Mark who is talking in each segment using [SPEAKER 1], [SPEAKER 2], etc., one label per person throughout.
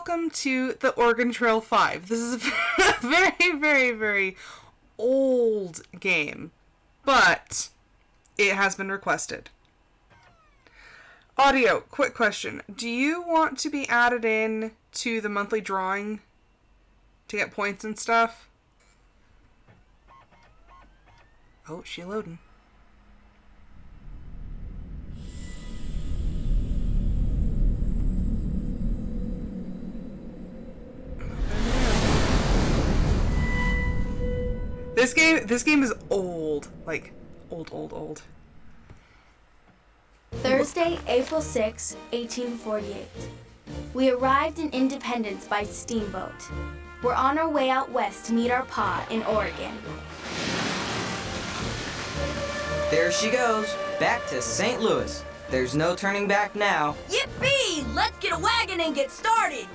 [SPEAKER 1] welcome to the Oregon Trail 5. This is a very, very, very old game, but it has been requested. Audio, quick question. Do you want to be added in to the monthly drawing to get points and stuff? Oh, she loading. This game is old. Like, old.
[SPEAKER 2] Thursday, April 6, 1848. We arrived in Independence by steamboat. We're on our way out west to meet our pa in Oregon.
[SPEAKER 3] There she goes, back to St. Louis. There's no turning back now.
[SPEAKER 4] Yippee! Let's get a wagon and get started!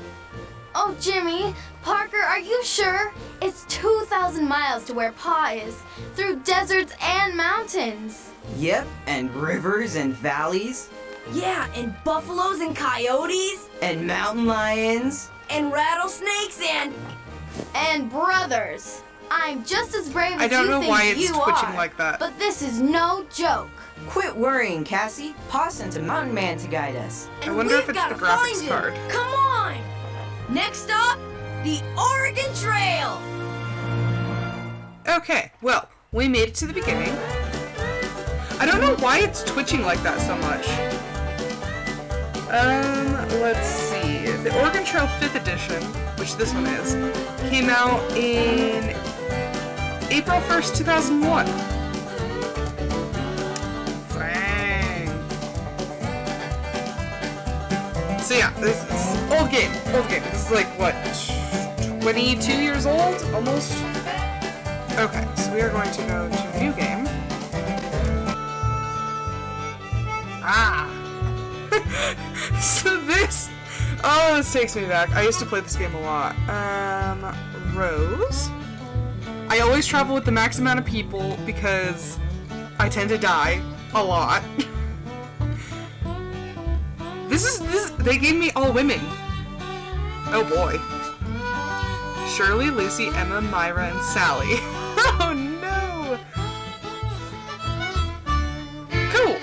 [SPEAKER 2] Oh, Jimmy, Parker, are you sure? It's 2,000 miles to where Pa is, through deserts and mountains.
[SPEAKER 3] Yep, and rivers and valleys.
[SPEAKER 4] Yeah, and buffaloes and coyotes.
[SPEAKER 3] And mountain lions.
[SPEAKER 4] And rattlesnakes
[SPEAKER 2] and brothers. I'm just as brave as you think you are.
[SPEAKER 1] I don't know why it's twitching like that.
[SPEAKER 2] But this is no joke.
[SPEAKER 3] Quit worrying, Cassie. Pa sent a mountain man to guide us.
[SPEAKER 1] I wonder if it's the graphics card.
[SPEAKER 4] Come on! Next up, the Oregon Trail!
[SPEAKER 1] Okay, well, we made it to the beginning. I don't know why it's twitching like that so much. Let's see. The Oregon Trail 5th edition, which this one is, came out in April 1st, 2001. Dang. So yeah, this is old game. This is like, what, 22 years old? Almost? Okay, so we are going to go to a new game. So this takes me back. I used to play this game a lot. Rose. I always travel with the max amount of people because I tend to die a lot. This they gave me all women. Oh boy. Shirley, Lucy, Emma, Myra, and Sally. Oh no! Cool!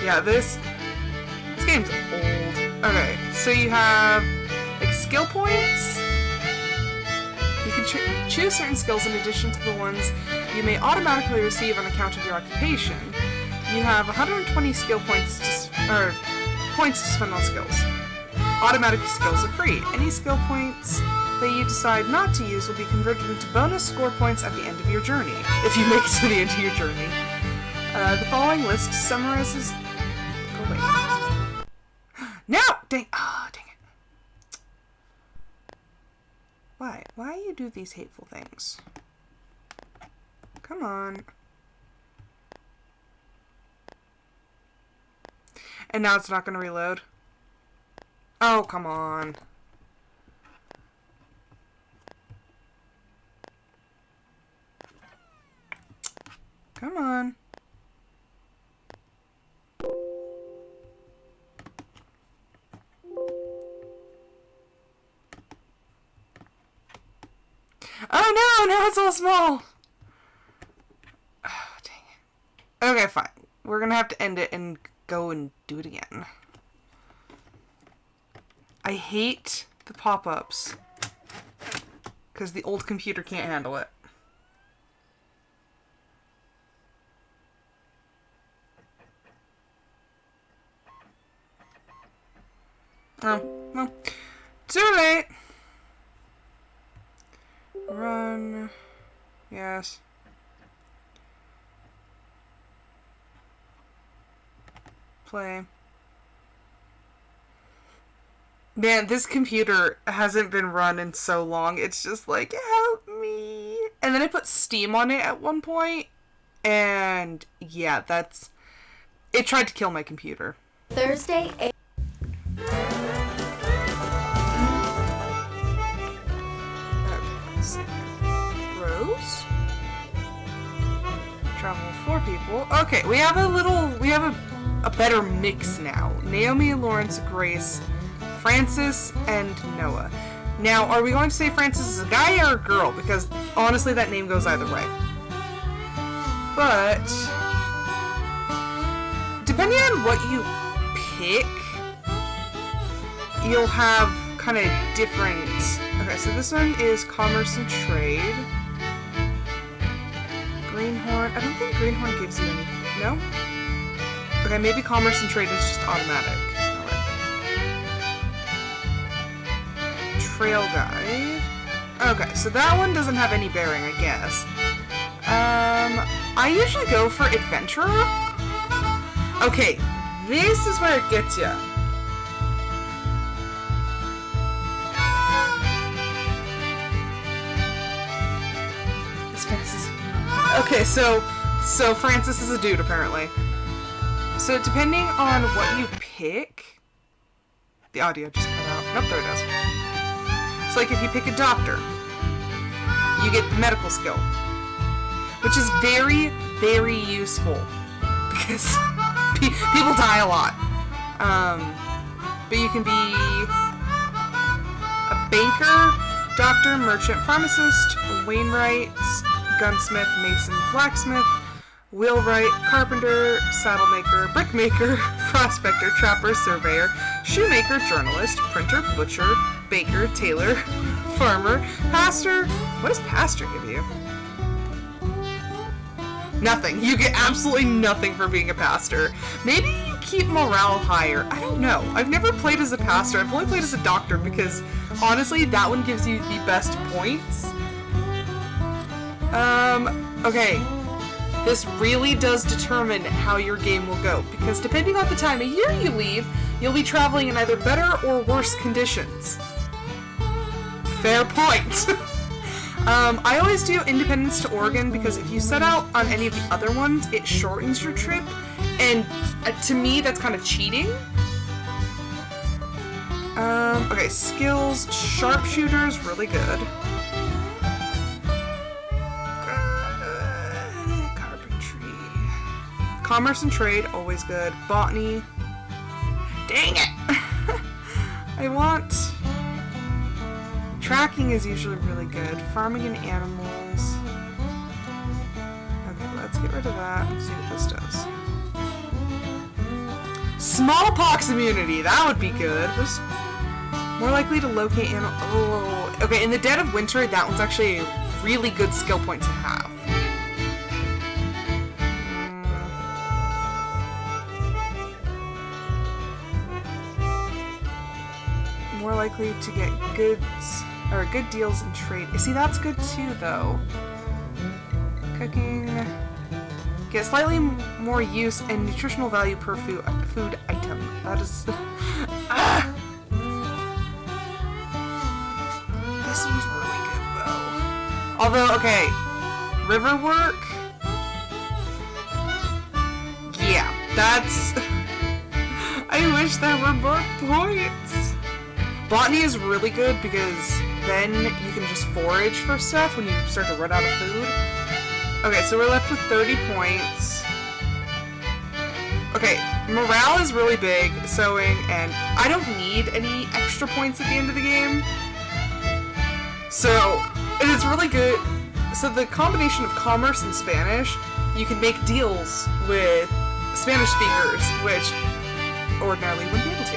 [SPEAKER 1] Yeah, this game's old. Okay, so you have, like, skill points. You can choose certain skills in addition to the ones you may automatically receive on account of your occupation. You have 120 skill points points to spend on skills. Automatic skills are free. Any skill points that you decide not to use will be converted into bonus score points at the end of your journey, if you make it to the end of your journey. The following list summarizes... Oh, wait. No! Dang it. Why? Why you do these hateful things? Come on. And now it's not going to reload. Oh, come on. Come on. Oh no, now it's all small. Oh, dang it. Okay, fine. We're gonna have to end it and go and do it again. I hate the pop-ups because the old computer can't handle it. Oh, well, too late. Run. Yes. Play. Man, this computer hasn't been run in so long. It's just like, help me. And then I put Steam on it at one point. And yeah, it tried to kill my computer.
[SPEAKER 2] Thursday,
[SPEAKER 1] let's see. Rose. Travel 4 people. Okay, we have a better mix now. Naomi, Lawrence, Grace, Francis, and Noah. Now, are we going to say Francis is a guy or a girl? Because honestly, that name goes either way. But depending on what you pick, you'll have kind of different... Okay, so this one is Commerce and Trade. Greenhorn. I don't think Greenhorn gives you any... No? Okay, maybe Commerce and Trade is just automatic. Alright. Trail Guide. Okay, so that one doesn't have any bearing, I guess. I usually go for Adventurer. Okay, this is where it gets ya. Okay, so Francis is a dude, apparently. So depending on what you pick... The audio just cut out. Nope, there it is. So like if you pick a doctor, you get the medical skill. Which is very, very useful. Because people die a lot. But you can be a banker, doctor, merchant, pharmacist, Wainwright, gunsmith, mason, blacksmith, wheelwright, carpenter, saddlemaker, brickmaker, prospector, trapper, surveyor, shoemaker, journalist, printer, butcher, baker, tailor, farmer, pastor. What does pastor give you? Nothing. You get absolutely nothing for being a pastor. Maybe you keep morale higher. I don't know. I've never played as a pastor. I've only played as a doctor because, honestly, that one gives you the best points. Okay. This really does determine how your game will go, because depending on the time of year you leave, you'll be traveling in either better or worse conditions. Fair point. I always do Independence to Oregon because if you set out on any of the other ones, it shortens your trip, and to me, that's kind of cheating. Okay, skills, sharpshooter's really good. Carpentry. Commerce and trade, always good. Botany. Dang it! I want... Tracking is usually really good. Farming and animals. Okay, let's get rid of that and see what this does. Smallpox immunity! That would be good. Just more likely to locate animals. Oh, okay, in the dead of winter, that one's actually a really good skill point to have. More likely to get goods or good deals in trade. See, that's good too, though. Cooking. Get slightly more use and nutritional value per food item. That is... This one's really good, though. Although, okay, river work. Yeah, that's... I wish there were more points. Botany is really good because then you can just forage for stuff when you start to run out of food. Okay, so we're left with 30 points. Okay, morale is really big, sewing, and I don't need any extra points at the end of the game. So, and it's really good. So the combination of commerce and Spanish, you can make deals with Spanish speakers, which ordinarily wouldn't be able to.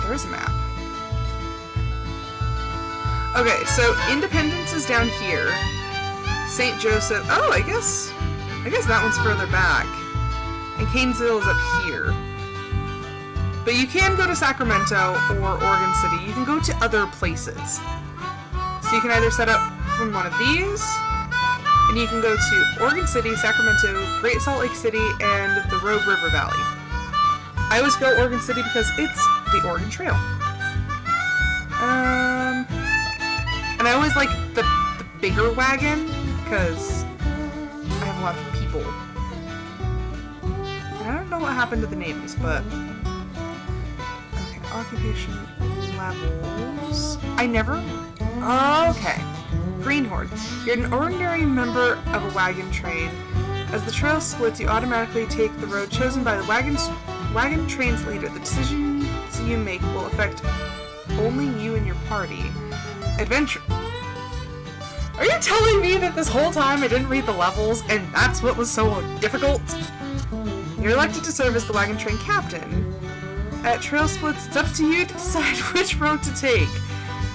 [SPEAKER 1] There's a map. Okay, so Independence is down here. St. Joseph. Oh, I guess that one's further back. And Canesville is up here. But you can go to Sacramento or Oregon City. You can go to other places. So you can either set up from one of these, and you can go to Oregon City, Sacramento, Great Salt Lake City, and the Rogue River Valley. I always go Oregon City because it's the Oregon Trail. And I always like the bigger wagon because I have a lot of people. And I don't know what happened to the names, but... Okay, occupation levels... I never... Okay. Greenhorn. You're an ordinary member of a wagon train. As the trail splits, you automatically take the road chosen by the wagon train's leader. The decisions you make will affect only you and your party. Adventure. Are you telling me that this whole time I didn't read the levels and that's what was so difficult? You're elected to serve as the wagon train captain. At trail splits, it's up to you to decide which road to take.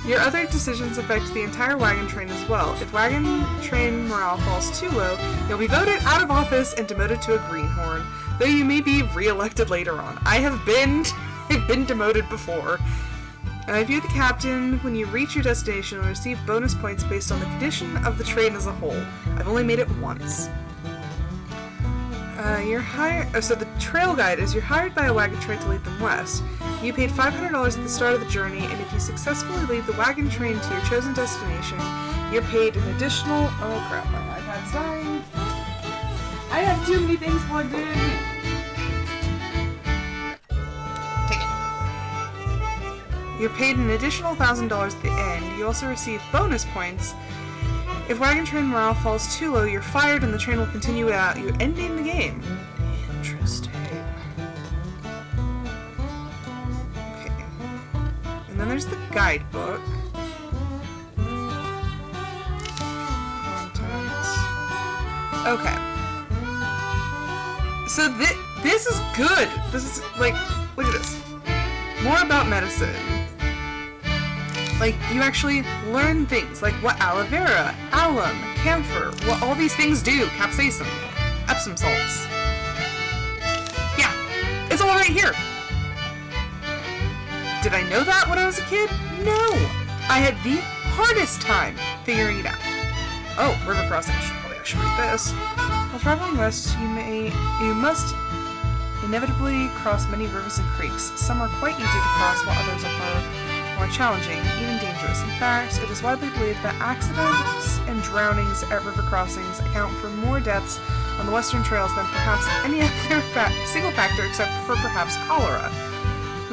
[SPEAKER 1] Your other decisions affect the entire wagon train as well. If wagon train morale falls too low, you'll be voted out of office and demoted to a greenhorn, though you may be re-elected later on. I have been demoted before. If you're the captain, when you reach your destination, you'll receive bonus points based on the condition of the train as a whole. I've only made it once. So the trail guide is you're hired by a wagon train to lead them west. You paid $500 at the start of the journey, and if you successfully lead the wagon train to your chosen destination, you're paid an additional... Oh crap, my iPad's dying. I have too many things plugged in. Take it. You're paid an additional $1,000 at the end. You also receive bonus points. If wagon train morale falls too low, you're fired and the train will continue without you ending the game. Interesting. Okay. And then there's the guidebook. Contents. Okay. So this is good. This is like, look at this. More about medicine. Like, you actually learn things, like what aloe vera, alum, camphor, what all these things do, capsaicin, Epsom salts. Yeah, it's all right here. Did I know that when I was a kid? No. I had the hardest time figuring it out. Oh, river crossing. I should read this. While traveling west, you must inevitably cross many rivers and creeks. Some are quite easy to cross, while others are far more challenging, even dangerous. In fact, it is widely believed that accidents and drownings at river crossings account for more deaths on the western trails than perhaps any other single factor except for perhaps cholera.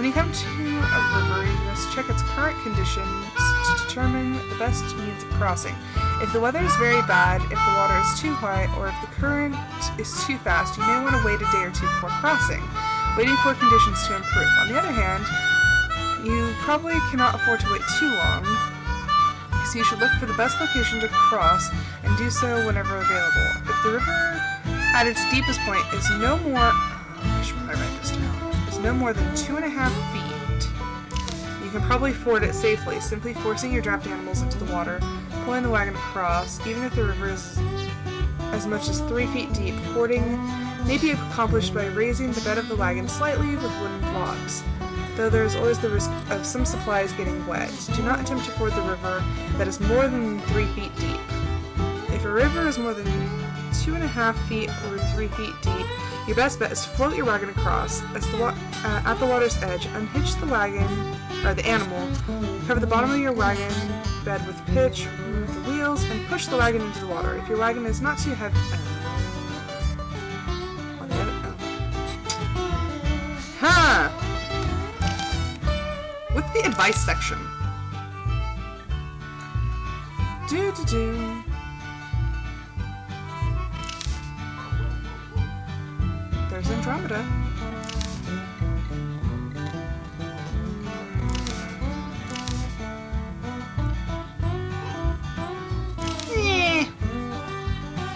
[SPEAKER 1] When you come to a river, you must check its current conditions to determine the best means of crossing. If the weather is very bad, if the water is too high, or if the current is too fast, you may want to wait a day or two before crossing, waiting for conditions to improve. On the other hand, you probably cannot afford to wait too long, so you should look for the best location to cross and do so whenever available. If the river at its deepest point is no more... I should probably write this down. Is no more than 2.5 feet, you can probably ford it safely, simply forcing your draft animals into the water, pulling the wagon across. Even if the river is as much as 3 feet deep, fording may be accomplished by raising the bed of the wagon slightly with wooden blocks, though there is always the risk of some supplies getting wet. Do not attempt to ford the river that is more than 3 feet deep. If a river is more than 2.5 feet or 3 feet deep, your best bet is to float your wagon across. At the water's edge, unhitch the wagon, or the animal, cover the bottom of your wagon bed with pitch, remove the wheels, and push the wagon into the water. If your wagon is not too heavy... What's the advice section? There's Andromeda.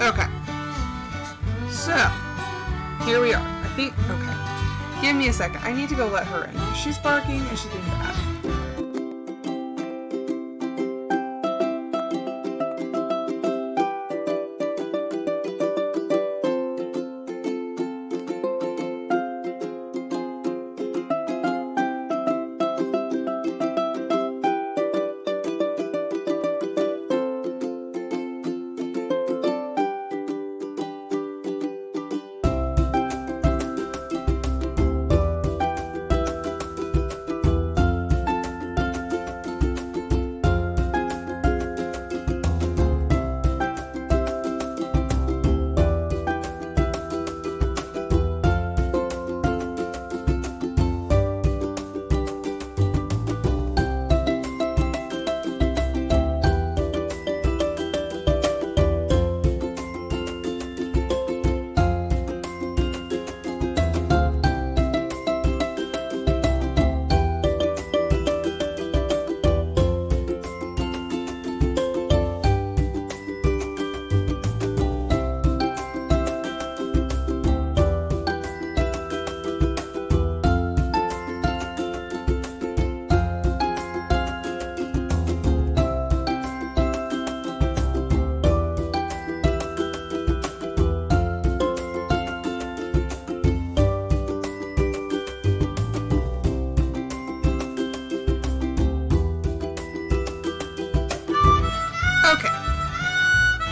[SPEAKER 1] Okay. So, here we are. I think, okay. Give me a second. I need to go let her in. She's barking and she's being bad.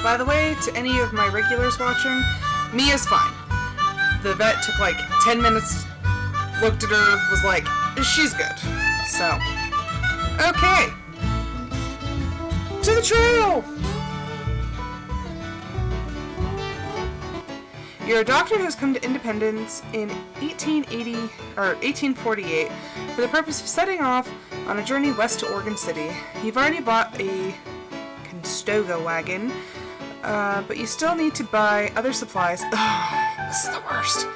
[SPEAKER 1] by the way, to any of my regulars watching, Mia's fine. The vet took like 10 minutes, looked at her, was like, she's good. So, okay. To the trail! You're a doctor who's come to Independence in 1848 for the purpose of setting off on a journey west to Oregon City. You've already bought a Conestoga wagon, but you still need to buy other supplies. Ugh, this is the worst.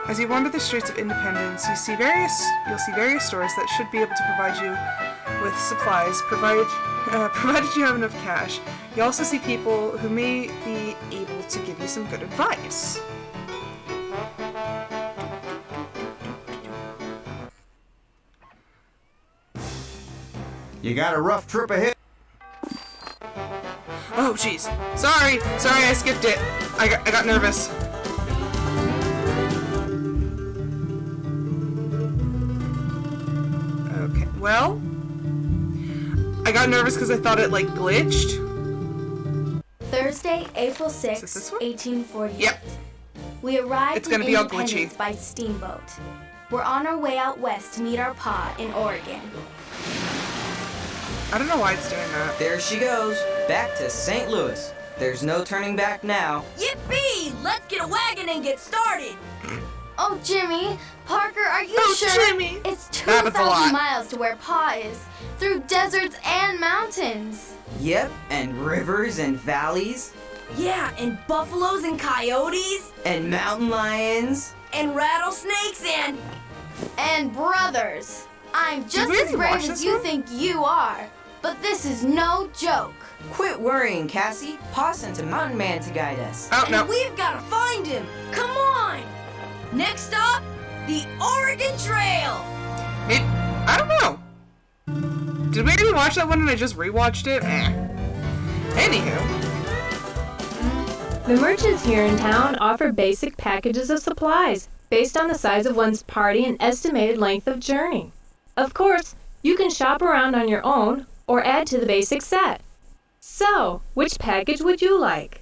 [SPEAKER 1] As you wander the streets of Independence, you'll see various stores that should be able to provide you with supplies, provided you have enough cash. You also see people who may be able to give you some good advice.
[SPEAKER 5] You got a rough trip ahead.
[SPEAKER 1] Oh, jeez. Sorry, I skipped it. I got nervous. Okay, well, I got nervous because I thought it, like, glitched.
[SPEAKER 2] Thursday, April
[SPEAKER 1] Is
[SPEAKER 2] 6,
[SPEAKER 1] it this one?
[SPEAKER 2] 1848.
[SPEAKER 1] Yep.
[SPEAKER 2] We arrived
[SPEAKER 1] It's gonna be all glitchy.
[SPEAKER 2] Independence by steamboat. We're on our way out west to meet our pa in Oregon.
[SPEAKER 1] I don't know why it's doing that.
[SPEAKER 3] There she goes, back to St. Louis. There's no turning back now.
[SPEAKER 4] Yippee! Let's get a wagon and get started.
[SPEAKER 2] Oh, Jimmy, Parker, are you
[SPEAKER 1] Oh,
[SPEAKER 2] sure?
[SPEAKER 1] Jimmy!
[SPEAKER 2] It's
[SPEAKER 1] Happens a
[SPEAKER 2] 2,000
[SPEAKER 1] lot.
[SPEAKER 2] miles to where pa is, through deserts and mountains.
[SPEAKER 3] Yep, and rivers and valleys,
[SPEAKER 4] Yeah, and buffaloes and coyotes
[SPEAKER 3] and mountain lions.
[SPEAKER 4] and rattlesnakes and...
[SPEAKER 2] And brothers. I'm just
[SPEAKER 1] we
[SPEAKER 2] as
[SPEAKER 1] already
[SPEAKER 2] brave
[SPEAKER 1] watch
[SPEAKER 2] as
[SPEAKER 1] this
[SPEAKER 2] you
[SPEAKER 1] one?
[SPEAKER 2] think you are, but this is no joke.
[SPEAKER 3] Quit worrying, Cassie. Pa sent a mountain man to guide us.
[SPEAKER 1] Oh,
[SPEAKER 4] And
[SPEAKER 1] no.
[SPEAKER 4] we've got to find him. Come on! Next stop, the Oregon Trail.
[SPEAKER 1] I don't know. Did we even watch that one and I just rewatched it? Anywho.
[SPEAKER 6] The merchants here in town offer basic packages of supplies based on the size of one's party and estimated length of journey. Of course, you can shop around on your own or add to the basic set. So, which package would you like?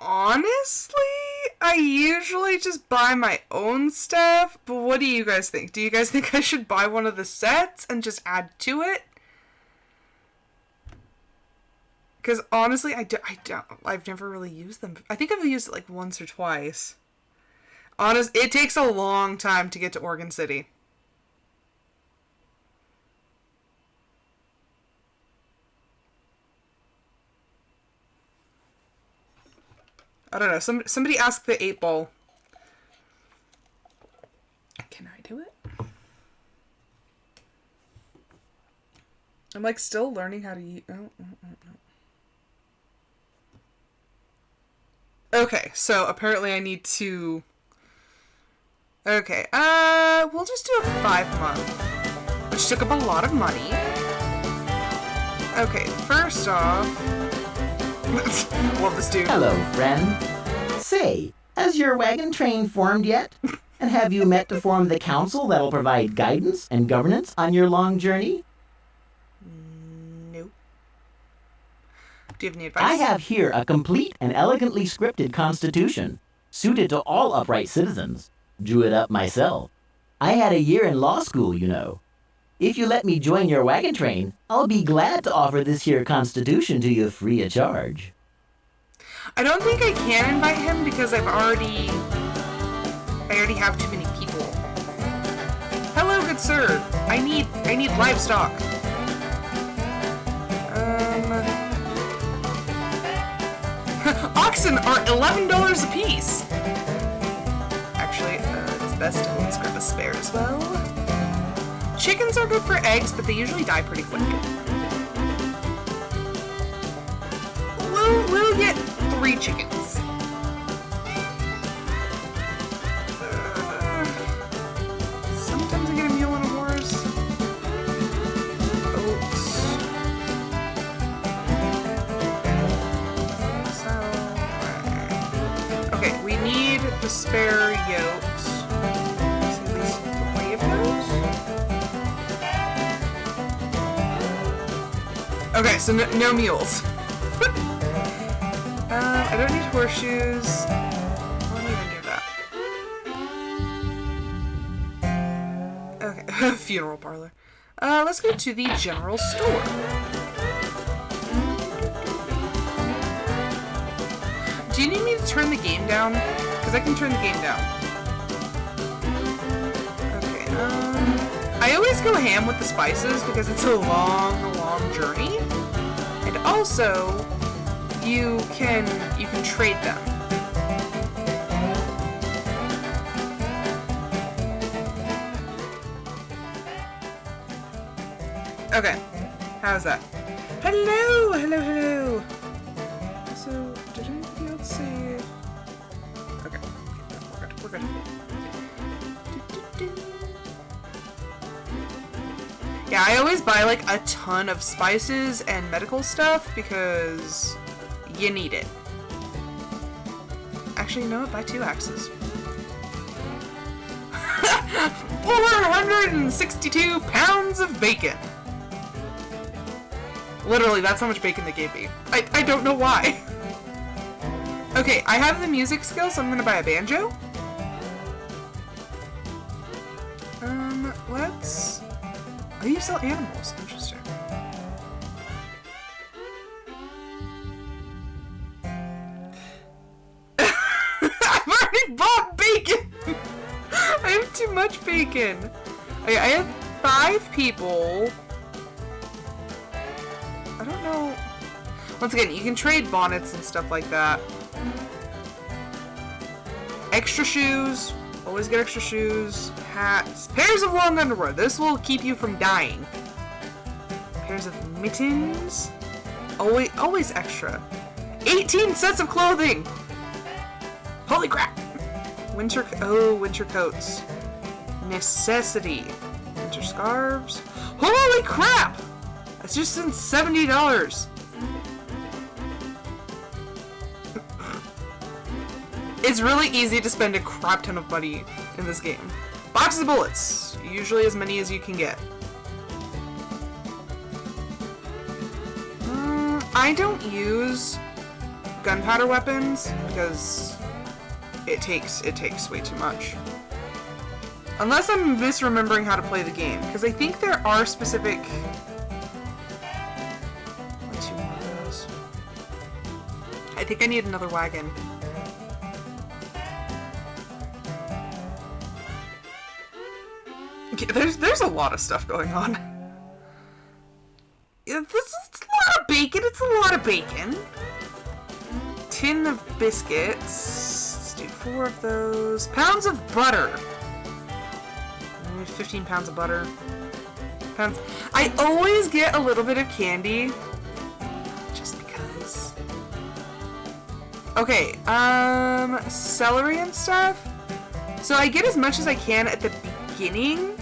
[SPEAKER 1] Honestly, I usually just buy my own stuff, but what do you guys think? Do you guys think I should buy one of the sets and just add to it? Because honestly, I've never really used them. I think I've used it like once or twice. It takes a long time to get to Oregon City. I don't know. Somebody asked the 8-ball. Can I do it? I'm like still learning how to use. Okay, so apparently I need to. Okay, we'll just do a 5-month, which took up a lot of money. Okay, first off, love this dude.
[SPEAKER 7] Hello, friend. Say, has your wagon train formed yet? And have you met to form the council that'll provide guidance and governance on your long journey?
[SPEAKER 1] Nope. Do you have any advice?
[SPEAKER 7] I have here a complete and elegantly scripted constitution, suited to all upright citizens. Drew it up myself. I had a year in law school, you know. If you let me join your wagon train, I'll be glad to offer this here constitution to you free of charge.
[SPEAKER 1] I don't think I can invite him because I already have too many people. Hello, good sir. I need livestock. Oxen are $11 a piece. Actually, it's best to always grab a spare as well. Chickens are good for eggs, but they usually die pretty quick. We'll get 3 chickens. Sometimes I get a mule and a horse. Oats. Okay, we need the spare yolks. Is at least 3 of those? Okay, so no mules. I don't need horseshoes. I don't even need that. Okay, funeral parlor. Let's go to the general store. Do you need me to turn the game down? Because I can turn the game down. Okay, I always go ham with the spices because it's a long journey. And also, you can trade them. Okay, how's that? Hello. So, did anybody else say? Okay, we're good. Yeah, I always buy like a ton of spices and medical stuff because you need it. Actually, no, buy 2 axes. 462 pounds of bacon. Literally, that's how much bacon they gave me. I don't know why. Okay, I have the music skills, so I'm gonna buy a banjo. Let's... Oh, you sell animals. Interesting. I've already bought bacon! I have too much bacon. Okay, I have 5 people. I don't know. Once again, you can trade bonnets and stuff like that. Extra shoes. Always get extra shoes. Hats. Pairs of long underwear. This will keep you from dying. Pairs of mittens. Always extra. 18 sets of clothing. Holy crap. Winter coats. Necessity. Winter scarves. Holy crap! That's just in $70. It's really easy to spend a crap ton of money in this game. Boxes of bullets. Usually as many as you can get. I don't use gunpowder weapons because it takes way too much. Unless I'm misremembering how to play the game, because I think there are specific... Let's see one of those. I think I need another wagon. Okay, there's a lot of stuff going on. This is a lot of bacon. It's a lot of bacon. Tin of biscuits. Let's do 4 of those. Pounds of butter. 15 pounds of butter. I always get a little bit of candy. Just because. Okay, celery and stuff. So I get as much as I can at the beginning.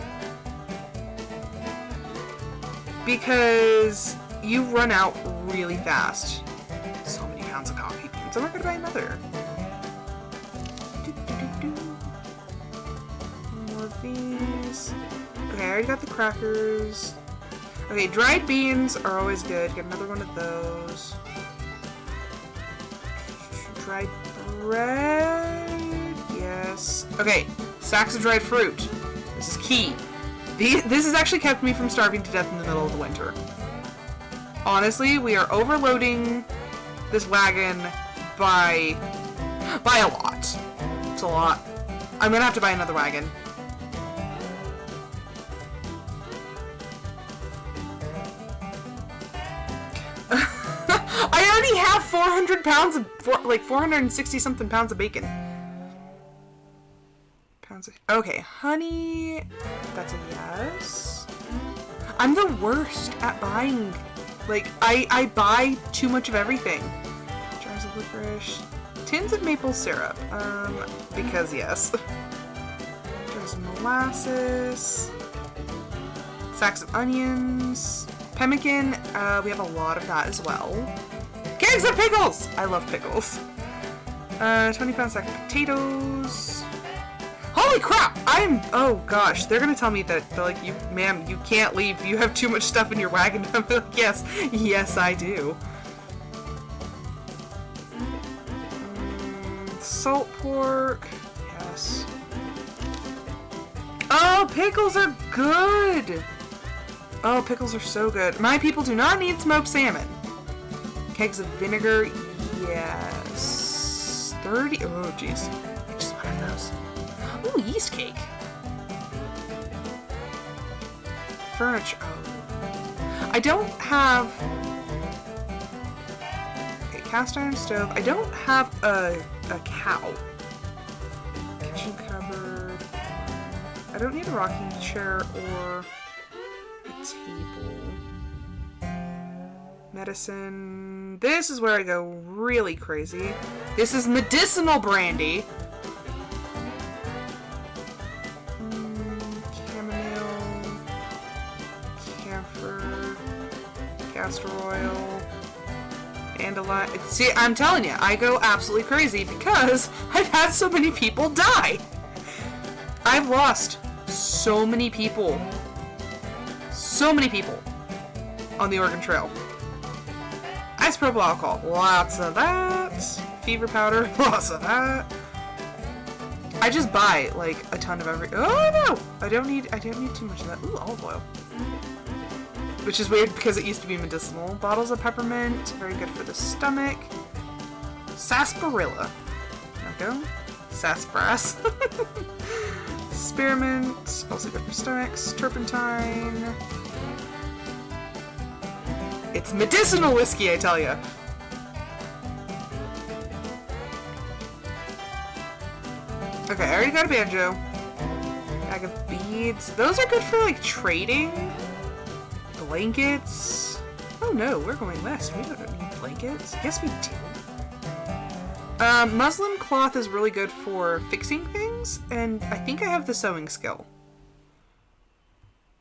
[SPEAKER 1] Because you run out really fast. So many pounds of coffee beans. I'm not gonna buy another. More of these. Okay, I already got the crackers. Okay, dried beans are always good. Get another one of those. Dried bread. Yes. Okay, sacks of dried fruit. This is key. This has actually kept me from starving to death in the middle of the winter. Honestly, we are overloading this wagon by a lot. It's a lot. I'm gonna have to buy another wagon. I already have 400 pounds of, like 460 something pounds of bacon. Okay, honey, that's a yes. I'm the worst at buying. Like, I buy too much of everything. Jars of licorice. Tins of maple syrup. Because yes. Jars of molasses. Sacks of onions. Pemmican. We have a lot of that as well. Kegs of pickles! I love pickles. 20-pound sack of potatoes. Holy crap! Oh gosh, they're gonna tell me that, they're like, ma'am, you can't leave. You have too much stuff in your wagon. I'm like, yes, I do. Salt pork. Yes. Oh, pickles are good! Oh, pickles are so good. My people do not need smoked salmon. Kegs of vinegar. Yes. 30. Oh, jeez. Just one of those. Ooh, yeast cake. Furniture. Oh. I don't have... Okay, cast iron stove. I don't have a cow. Kitchen cupboard. I don't need a rocking chair or a table. Medicine. This is where I go really crazy. This is medicinal brandy. Chamomile. Camphor. Castor oil. Dandelion. See, I'm telling you, I go absolutely crazy because I've had so many people die. I've lost so many people. So many people on the Oregon Trail. Isopropyl alcohol, lots of that. Fever powder, lots of that. I just buy like a ton of every. Oh no! I don't need too much of that. Ooh, olive oil. Which is weird because it used to be medicinal. Bottles of peppermint, very good for the stomach. Sarsaparilla. There we go. Sassafras. Spearmint, also good for stomachs. Turpentine. It's medicinal whiskey, I tell ya. Okay, I already got a banjo. Bag of beads. Those are good for like trading. Blankets. Oh no, we're going west. We don't need blankets. Yes, we do. Muslin cloth is really good for fixing things, and I think I have the sewing skill.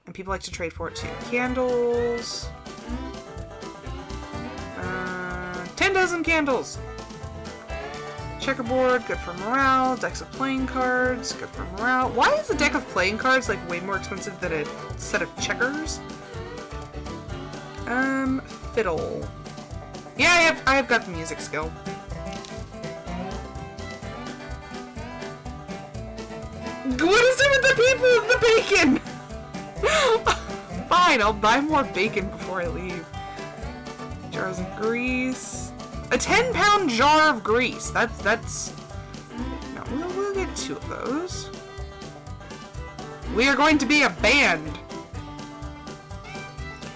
[SPEAKER 1] And people like to trade for it too. Candles. 10 dozen candles. Checkerboard, good for morale. Decks of playing cards, good for morale. Why is a deck of playing cards like way more expensive than a set of checkers? Fiddle. Yeah, I have got the music skill. What is it with the people and the bacon? Fine, I'll buy more bacon before I leave. Jars of grease. A 10-pound jar of grease. That's... No, we'll get 2 of those. We are going to be a band.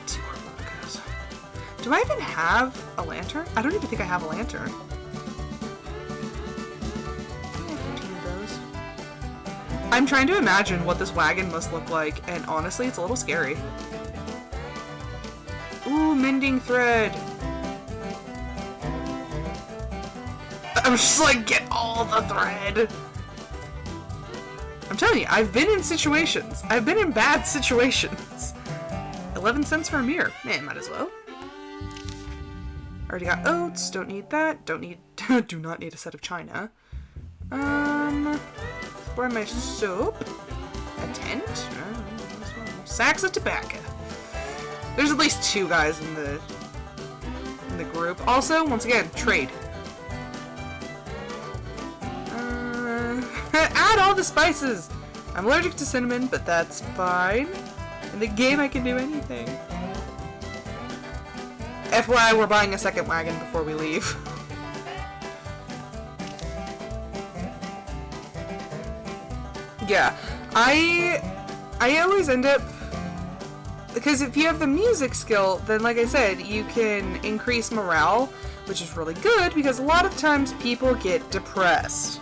[SPEAKER 1] 2 harmonicas. Do I even have a lantern? I don't even think I have a lantern. I have 15 of those. I'm trying to imagine what this wagon must look like, and honestly, it's a little scary. Ooh, mending thread. I'm just like, get all the thread. I'm telling you, I've been in situations. I've been in bad situations. 11 cents for a mirror. Man, might as well. Already got oats. Don't need that. Do not need a set of china. Pour my soap. A tent. Sacks of tobacco. There's at least 2 guys in the group. Also, once again, trade. Add all the spices! I'm allergic to cinnamon, but that's fine. In the game, I can do anything. FYI, we're buying a second wagon before we leave. Yeah, I always end up... Because if you have the music skill, then like I said, you can increase morale, which is really good because a lot of times people get depressed.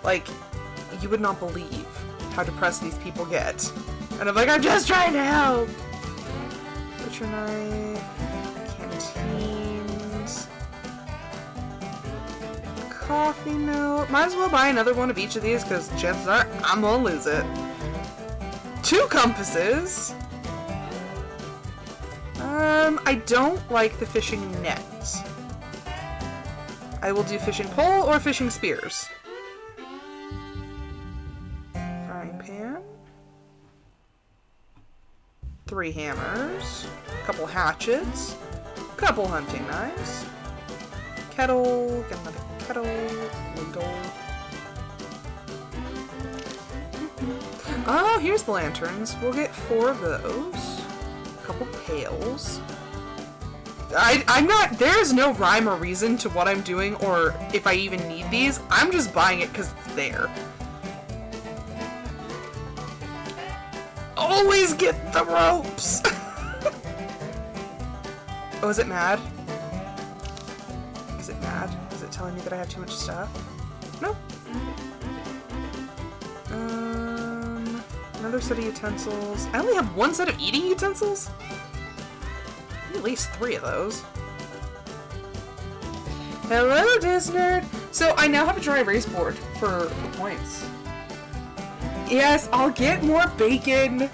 [SPEAKER 1] Like, you would not believe how depressed these people get. And I'm like, I'm just trying to help! Butcher knife, canteens, coffee mill. Might as well buy another one of each of these because chances are I'm gonna lose it. 2 compasses. I don't like the fishing net. I will do fishing pole or fishing spears. 3 hammers, a couple hatchets, a couple hunting knives, kettle, get another kettle, ladle. Oh, here's the lanterns. We'll get 4 of those. A couple pails. I'm not, there's no rhyme or reason to what I'm doing or if I even need these. I'm just buying it because it's there. Always get the ropes! Oh, is it mad? Is it mad? Is it telling me that I have too much stuff? No. Another set of utensils. I only have 1 set of eating utensils? At least 3 of those. Hello, Disnerd! So I now have a dry erase board for points. Yes, I'll get more bacon!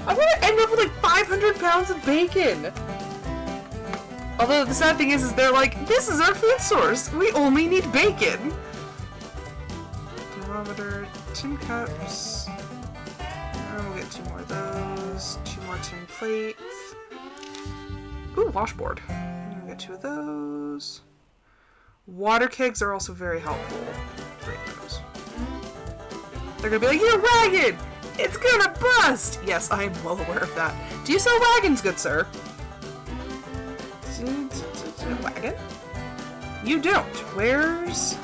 [SPEAKER 1] I'm gonna end up with like 500 pounds of bacon! Although the sad thing is they're like, this is our food source! We only need bacon! Thermometer, tin cups. We'll get 2 more of those. 2 more tin plates. Ooh, washboard. We'll get 2 of those. Water kegs are also very helpful. 3 of those. They're gonna be like, your wagon! It's gonna bust! Yes, I am well aware of that. Do you sell wagons, good sir? Wagon? You don't. Where's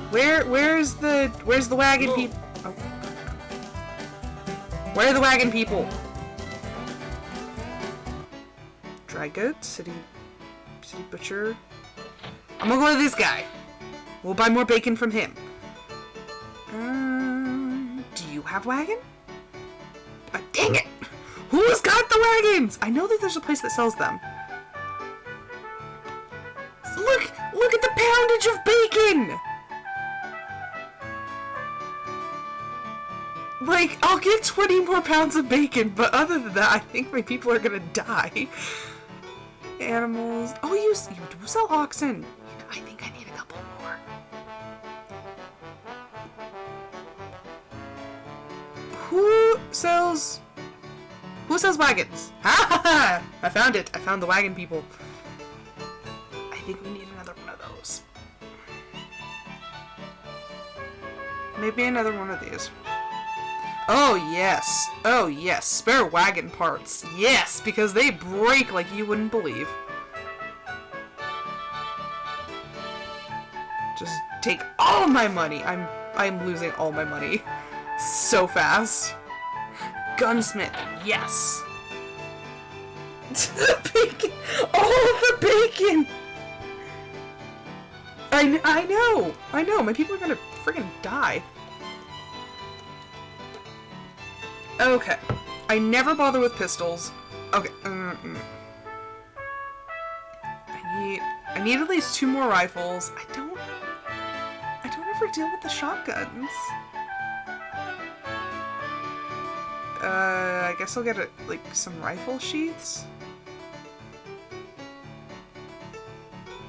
[SPEAKER 1] the wagon people? Oh. Where are the wagon people? Dry goods, city butcher. I'm gonna go to this guy. We'll buy more bacon from him. Do you have wagon? Dang it! Who's got the wagons? I know that there's a place that sells them. Look at the poundage of bacon! Like, I'll get 20 more pounds of bacon, but other than that, I think my people are gonna die. Animals. Oh, you do sell oxen. I think I need a couple more. Who sells wagons? Ha ha ha! I found it. I found the wagon people. I think we need another one of those. Maybe another one of these. Oh yes. Oh yes. Spare wagon parts. Yes, because they break like you wouldn't believe. Just take all my money. I'm losing all my money so fast. Gunsmith. Yes. The bacon. All the bacon. I know. My people are gonna friggin' die. Okay. I never bother with pistols. Okay. I need at least 2 more rifles. I don't ever deal with the shotguns. I guess I'll get some rifle sheaths.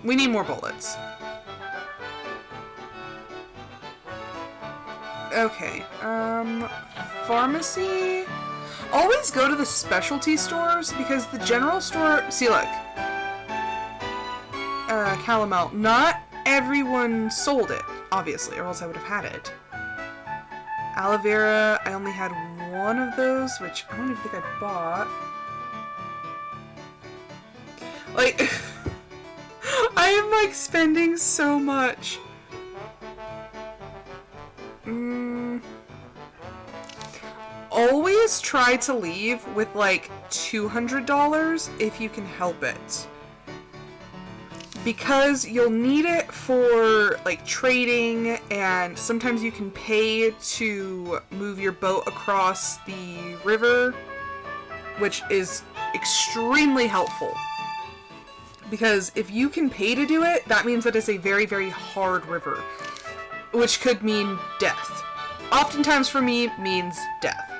[SPEAKER 1] We need more bullets. Okay, pharmacy? Always go to the specialty stores, because the general store, see look, Calomel, not everyone sold it, obviously, or else I would have had it. Aloe vera, I only had 1 of those, which I don't even think I bought. Like, I am spending so much. Always try to leave with $200 if you can help it. Because you'll need it for trading, and sometimes you can pay to move your boat across the river, which is extremely helpful. Because if you can pay to do it, that means that it's a very, very hard river, which could mean death. Oftentimes for me means death.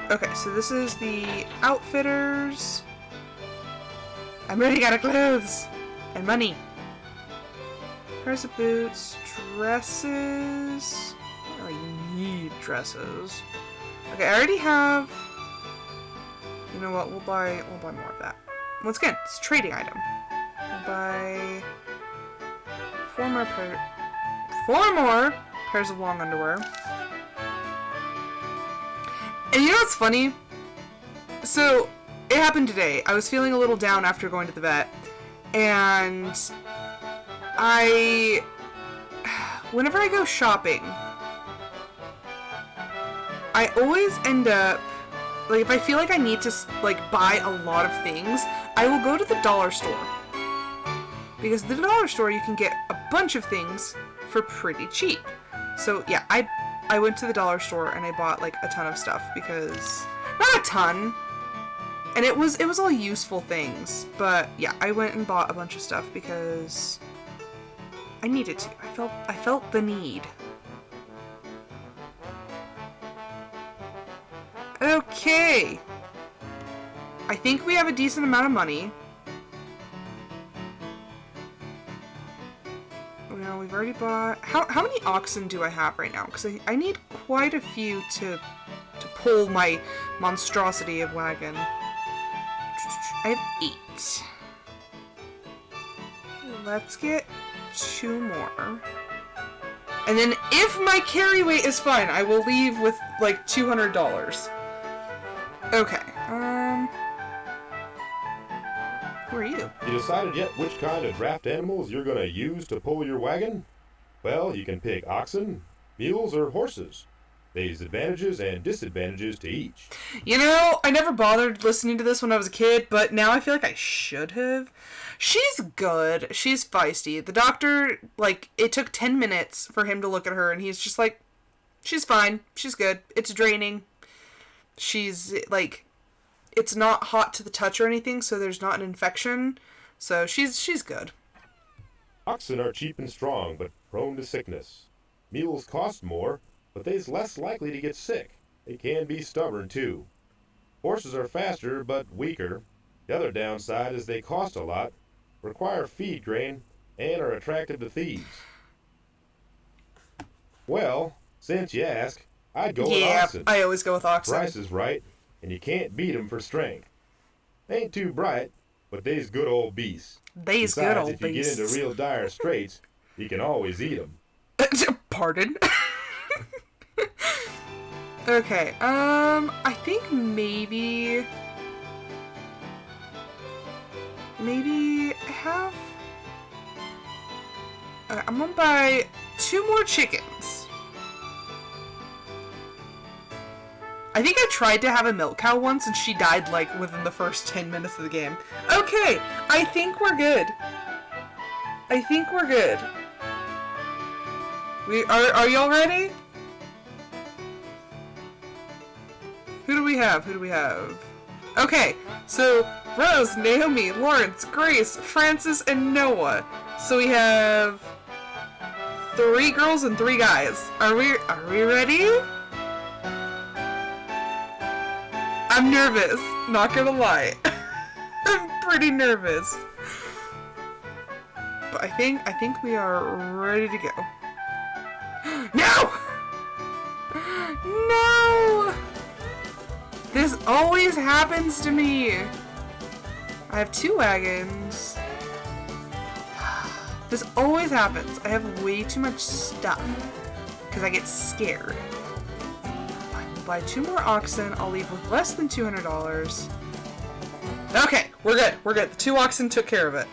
[SPEAKER 1] Okay, so this is the outfitters. I'm running out of clothes and money. pairs of boots, dresses. I don't really need dresses. Okay, I already have. You know what? We'll buy more of that. Once again, it's a trading item. We'll buy 4 more pairs of long underwear. And you know what's funny? So, it happened today. I was feeling a little down after going to the vet. And whenever I go shopping, I always end up, like, if I feel like I need to, like, buy a lot of things, I will go to the dollar store. Because at the dollar store, you can get a bunch of things for pretty cheap. So, yeah, I went to the dollar store and I bought, like, a ton of stuff because... Not a ton! And it was all useful things. But, yeah, I went and bought a bunch of stuff because... I needed to. I felt the need. Okay! I think we have a decent amount of money. No, we've already bought... How many oxen do I have right now? Because I need quite a few to pull my monstrosity of wagon. I have 8. Let's get 2 more. And then if my carry weight is fine, I will leave with like $200. Okay, who are you?
[SPEAKER 8] You decided yet which kind of draft animals you're going to use to pull your wagon? Well, you can pick oxen, mules, or horses. There's advantages and disadvantages to each.
[SPEAKER 1] You know, I never bothered listening to this when I was a kid, but now I feel like I should have. She's good. She's feisty. The doctor, like, it took 10 minutes for him to look at her, and he's just like, she's fine. She's good. It's draining. She's, like, it's not hot to the touch or anything, so there's not an infection. So she's good.
[SPEAKER 8] Oxen are cheap and strong, but prone to sickness. Mules cost more, but they's less likely to get sick. They can be stubborn, too. Horses are faster, but weaker. The other downside is they cost a lot, require feed grain, and are attractive to thieves. Well, since you ask, I'd go with oxen.
[SPEAKER 1] I always go with oxen.
[SPEAKER 8] Price is right, and you can't beat 'em for strength. They ain't too bright, but they's good old beasts.
[SPEAKER 1] They's
[SPEAKER 8] Besides,
[SPEAKER 1] good old
[SPEAKER 8] if you
[SPEAKER 1] beasts.
[SPEAKER 8] get into real dire straits, you can always eat 'em.
[SPEAKER 1] Pardon? Okay, I think maybe I have... I'm gonna buy 2 more chickens. I think I tried to have a milk cow once and she died like within the first 10 minutes of the game. Okay, I think we're good. Are y'all ready? Who do we have? Okay, so Rose, Naomi, Lawrence, Grace, Francis, and Noah. So we have 3 girls and 3 guys. Are we ready? I'm nervous, not gonna lie. I'm pretty nervous. But I think we are ready to go. No! No! This always happens to me. I have 2 wagons. This always happens. I have way too much stuff because I get scared. I will buy 2 more oxen. I'll leave with less than $200. Okay, we're good. The 2 oxen took care of it.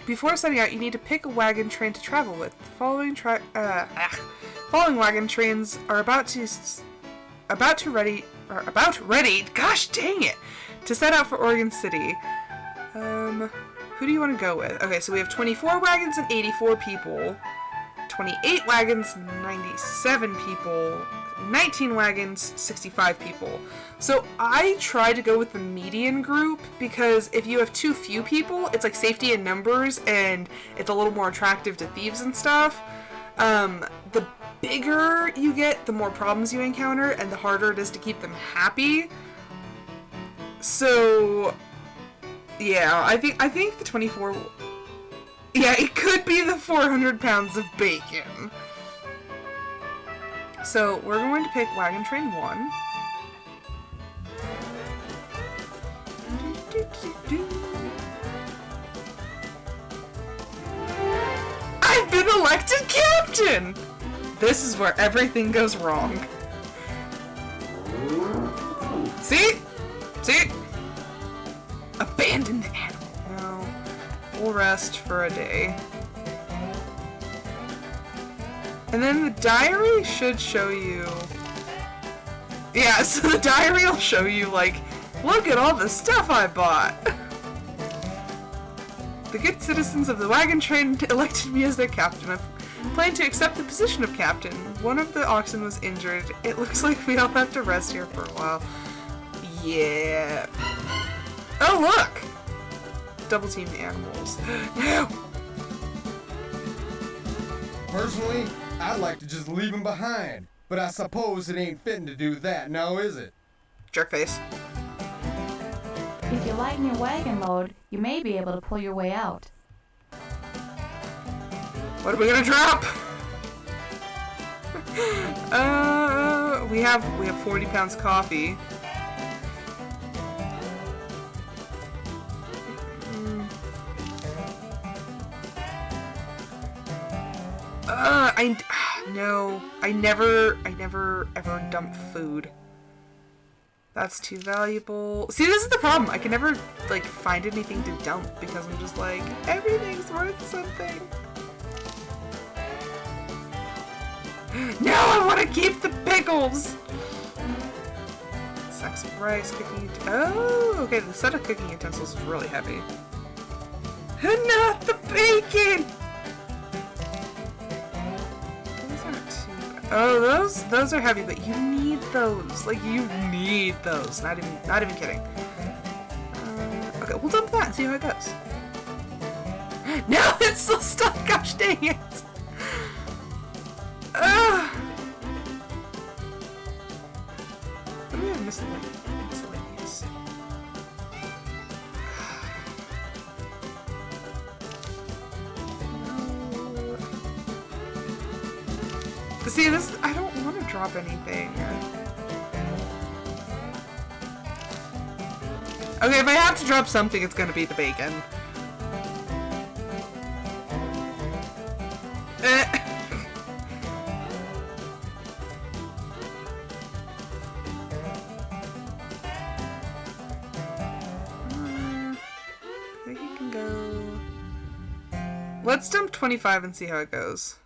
[SPEAKER 1] Before setting out, you need to pick a wagon train to travel with. The following wagon trains are about ready. Gosh dang it! To set out for Oregon City. Who do you want to go with? Okay, so we have 24 wagons and 84 people. 28 wagons, 97 people. 19 wagons, 65 people. So I try to go with the median group because if you have too few people, it's like safety in numbers and it's a little more attractive to thieves and stuff. The bigger you get, the more problems you encounter and the harder it is to keep them happy. So yeah, I think the 24 Yeah, it could be the 400 pounds of bacon. So, we're going to pick Wagon Train 1. I've been elected captain! This is where everything goes wrong. See? See? Abandon the animal. No. We'll rest for a day. And then the diary should show you... Yeah, so the diary will show you, like, look at all the stuff I bought! The good citizens of the wagon train elected me as their captain. I plan to accept the position of captain. One of the oxen was injured. It looks like we all have to rest here for a while. Yeah. Oh, look! Double team the animals. No!
[SPEAKER 9] Personally, I'd like to just leave him behind, but I suppose it ain't fitting to do that, now is it?
[SPEAKER 1] Jerkface.
[SPEAKER 10] If you lighten your wagon load, you may be able to pull your way out.
[SPEAKER 1] What are we gonna drop? We have 40 pounds coffee. No, I never ever dump food. That's too valuable. See, this is the problem. I can never, like, find anything to dump because I'm just like, everything's worth something. No, I want to keep the pickles! Sacks of rice, cooking... Oh, okay, the set of cooking utensils is really heavy. And not the bacon! Those aren't too bad. Oh, those are heavy, but you need those. Like, you need those. Not even kidding. Okay, we'll dump that and see how it goes. No, it's still stuck! Gosh dang it! What do we have miscellaneous? No. See, this, I don't want to drop anything. Okay, if I have to drop something, it's gonna be the bacon. Let's dump 25 and see how it goes.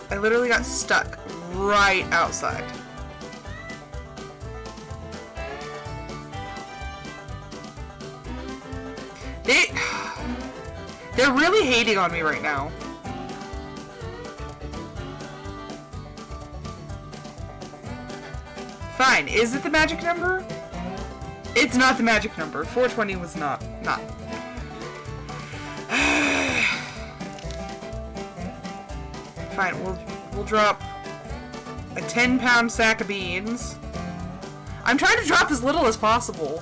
[SPEAKER 1] I literally got stuck right outside. They're really hating on me right now. Fine. Is it the magic number? It's not the magic number. 420 was not. Fine, we'll drop a 10-pound sack of beans. I'm trying to drop as little as possible.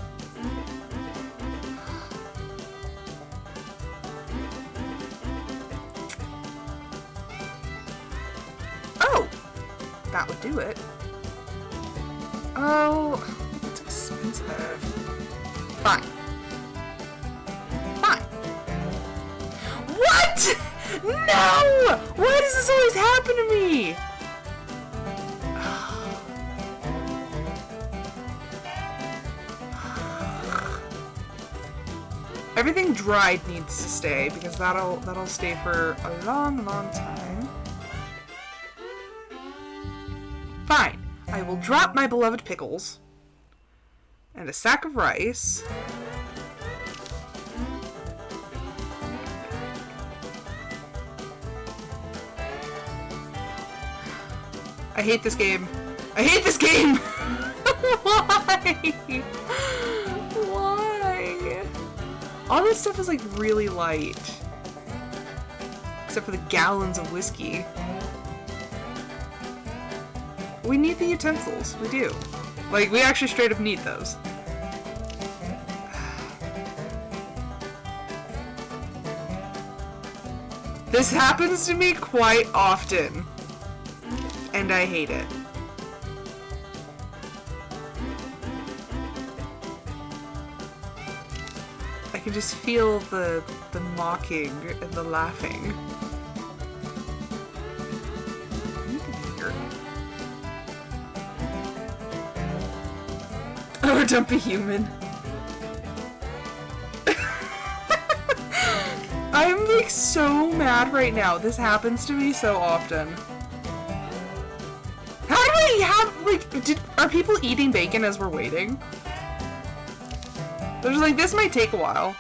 [SPEAKER 1] Oh! That would do it. Oh, that's expensive. Fine. Fine. What?! No! Why does this always happen to me? Everything dried needs to stay because that'll stay for a long, long time. Fine. I will drop my beloved pickles and a sack of rice. I hate this game. I hate this game! Why? Why? All this stuff is like really light. Except for the gallons of whiskey. We need the utensils. We do. Like, we actually straight up need those. This happens to me quite often, and I hate it. I can just feel the mocking and the laughing. Oh, don't be human. I'm like so mad right now. This happens to me so often. How do I have like are people eating bacon as we're waiting? They're just like, this might take a while.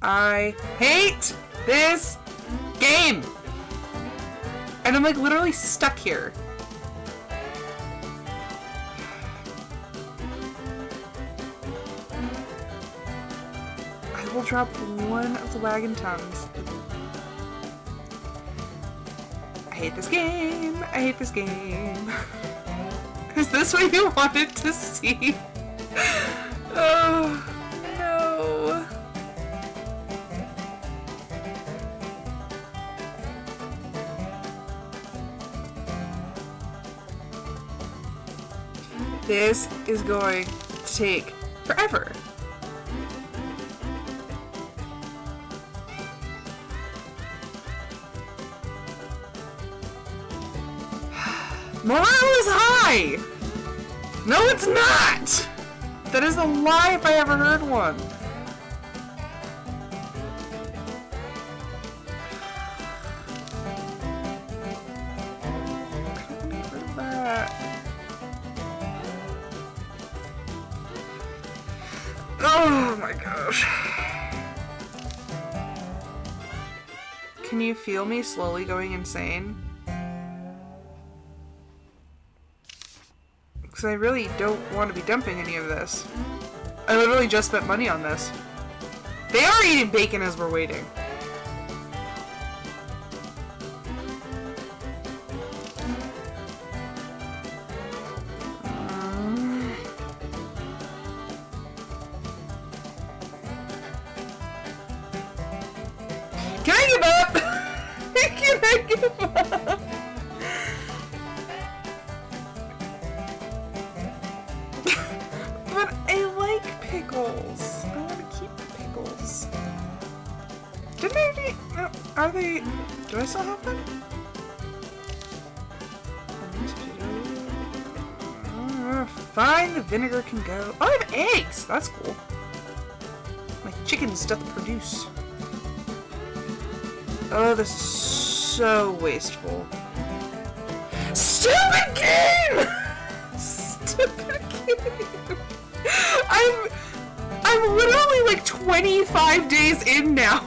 [SPEAKER 1] I hate this game. And I'm like literally stuck here. I will drop one of the wagon tongues. I hate this game. I hate this game. Is this what you wanted to see? Oh, no. This is going to take forever. Morale is high! No, it's not! That is a lie if I ever heard one. I don't need that. Oh my gosh. Can you feel me slowly going insane? Because I really don't want to be dumping any of this. I literally just spent money on this. They are eating bacon as we're waiting. Can I give up? Can I give up? But I like pickles. I want to keep the pickles. Didn't I already? No, are they? Do I still have them? Fine, the vinegar can go. Oh, I have eggs. That's cool. My chickens doth produce. Oh, this is so wasteful. Stupid game! Stupid game! I'm literally like 25 days in now.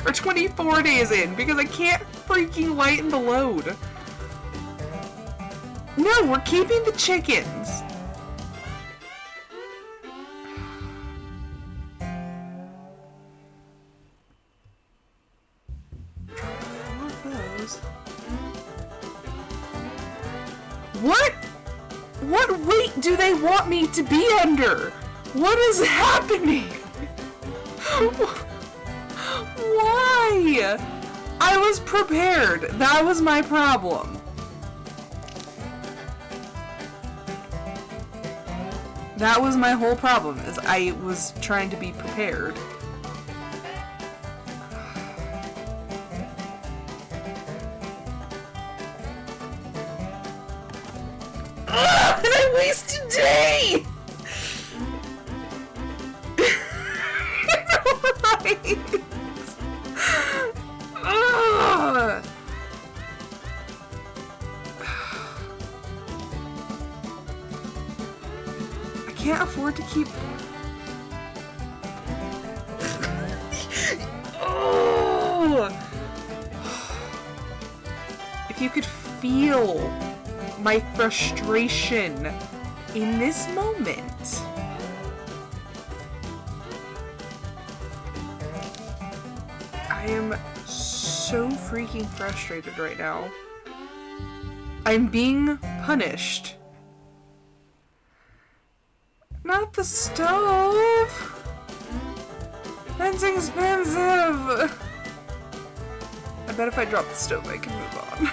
[SPEAKER 1] Or 24 days in, because I can't freaking lighten the load. No, we're keeping the chickens. What weight do they want me to be under? What is happening? Why? I was prepared. That was my problem. That was my whole problem, is I was trying to be prepared. And I wasted a day! Right? I can't afford to keep... If you could feel my frustration in this moment. I am so freaking frustrated right now. I'm being punished. Not want the stove. That's expensive. I bet if I drop the stove, I can move on.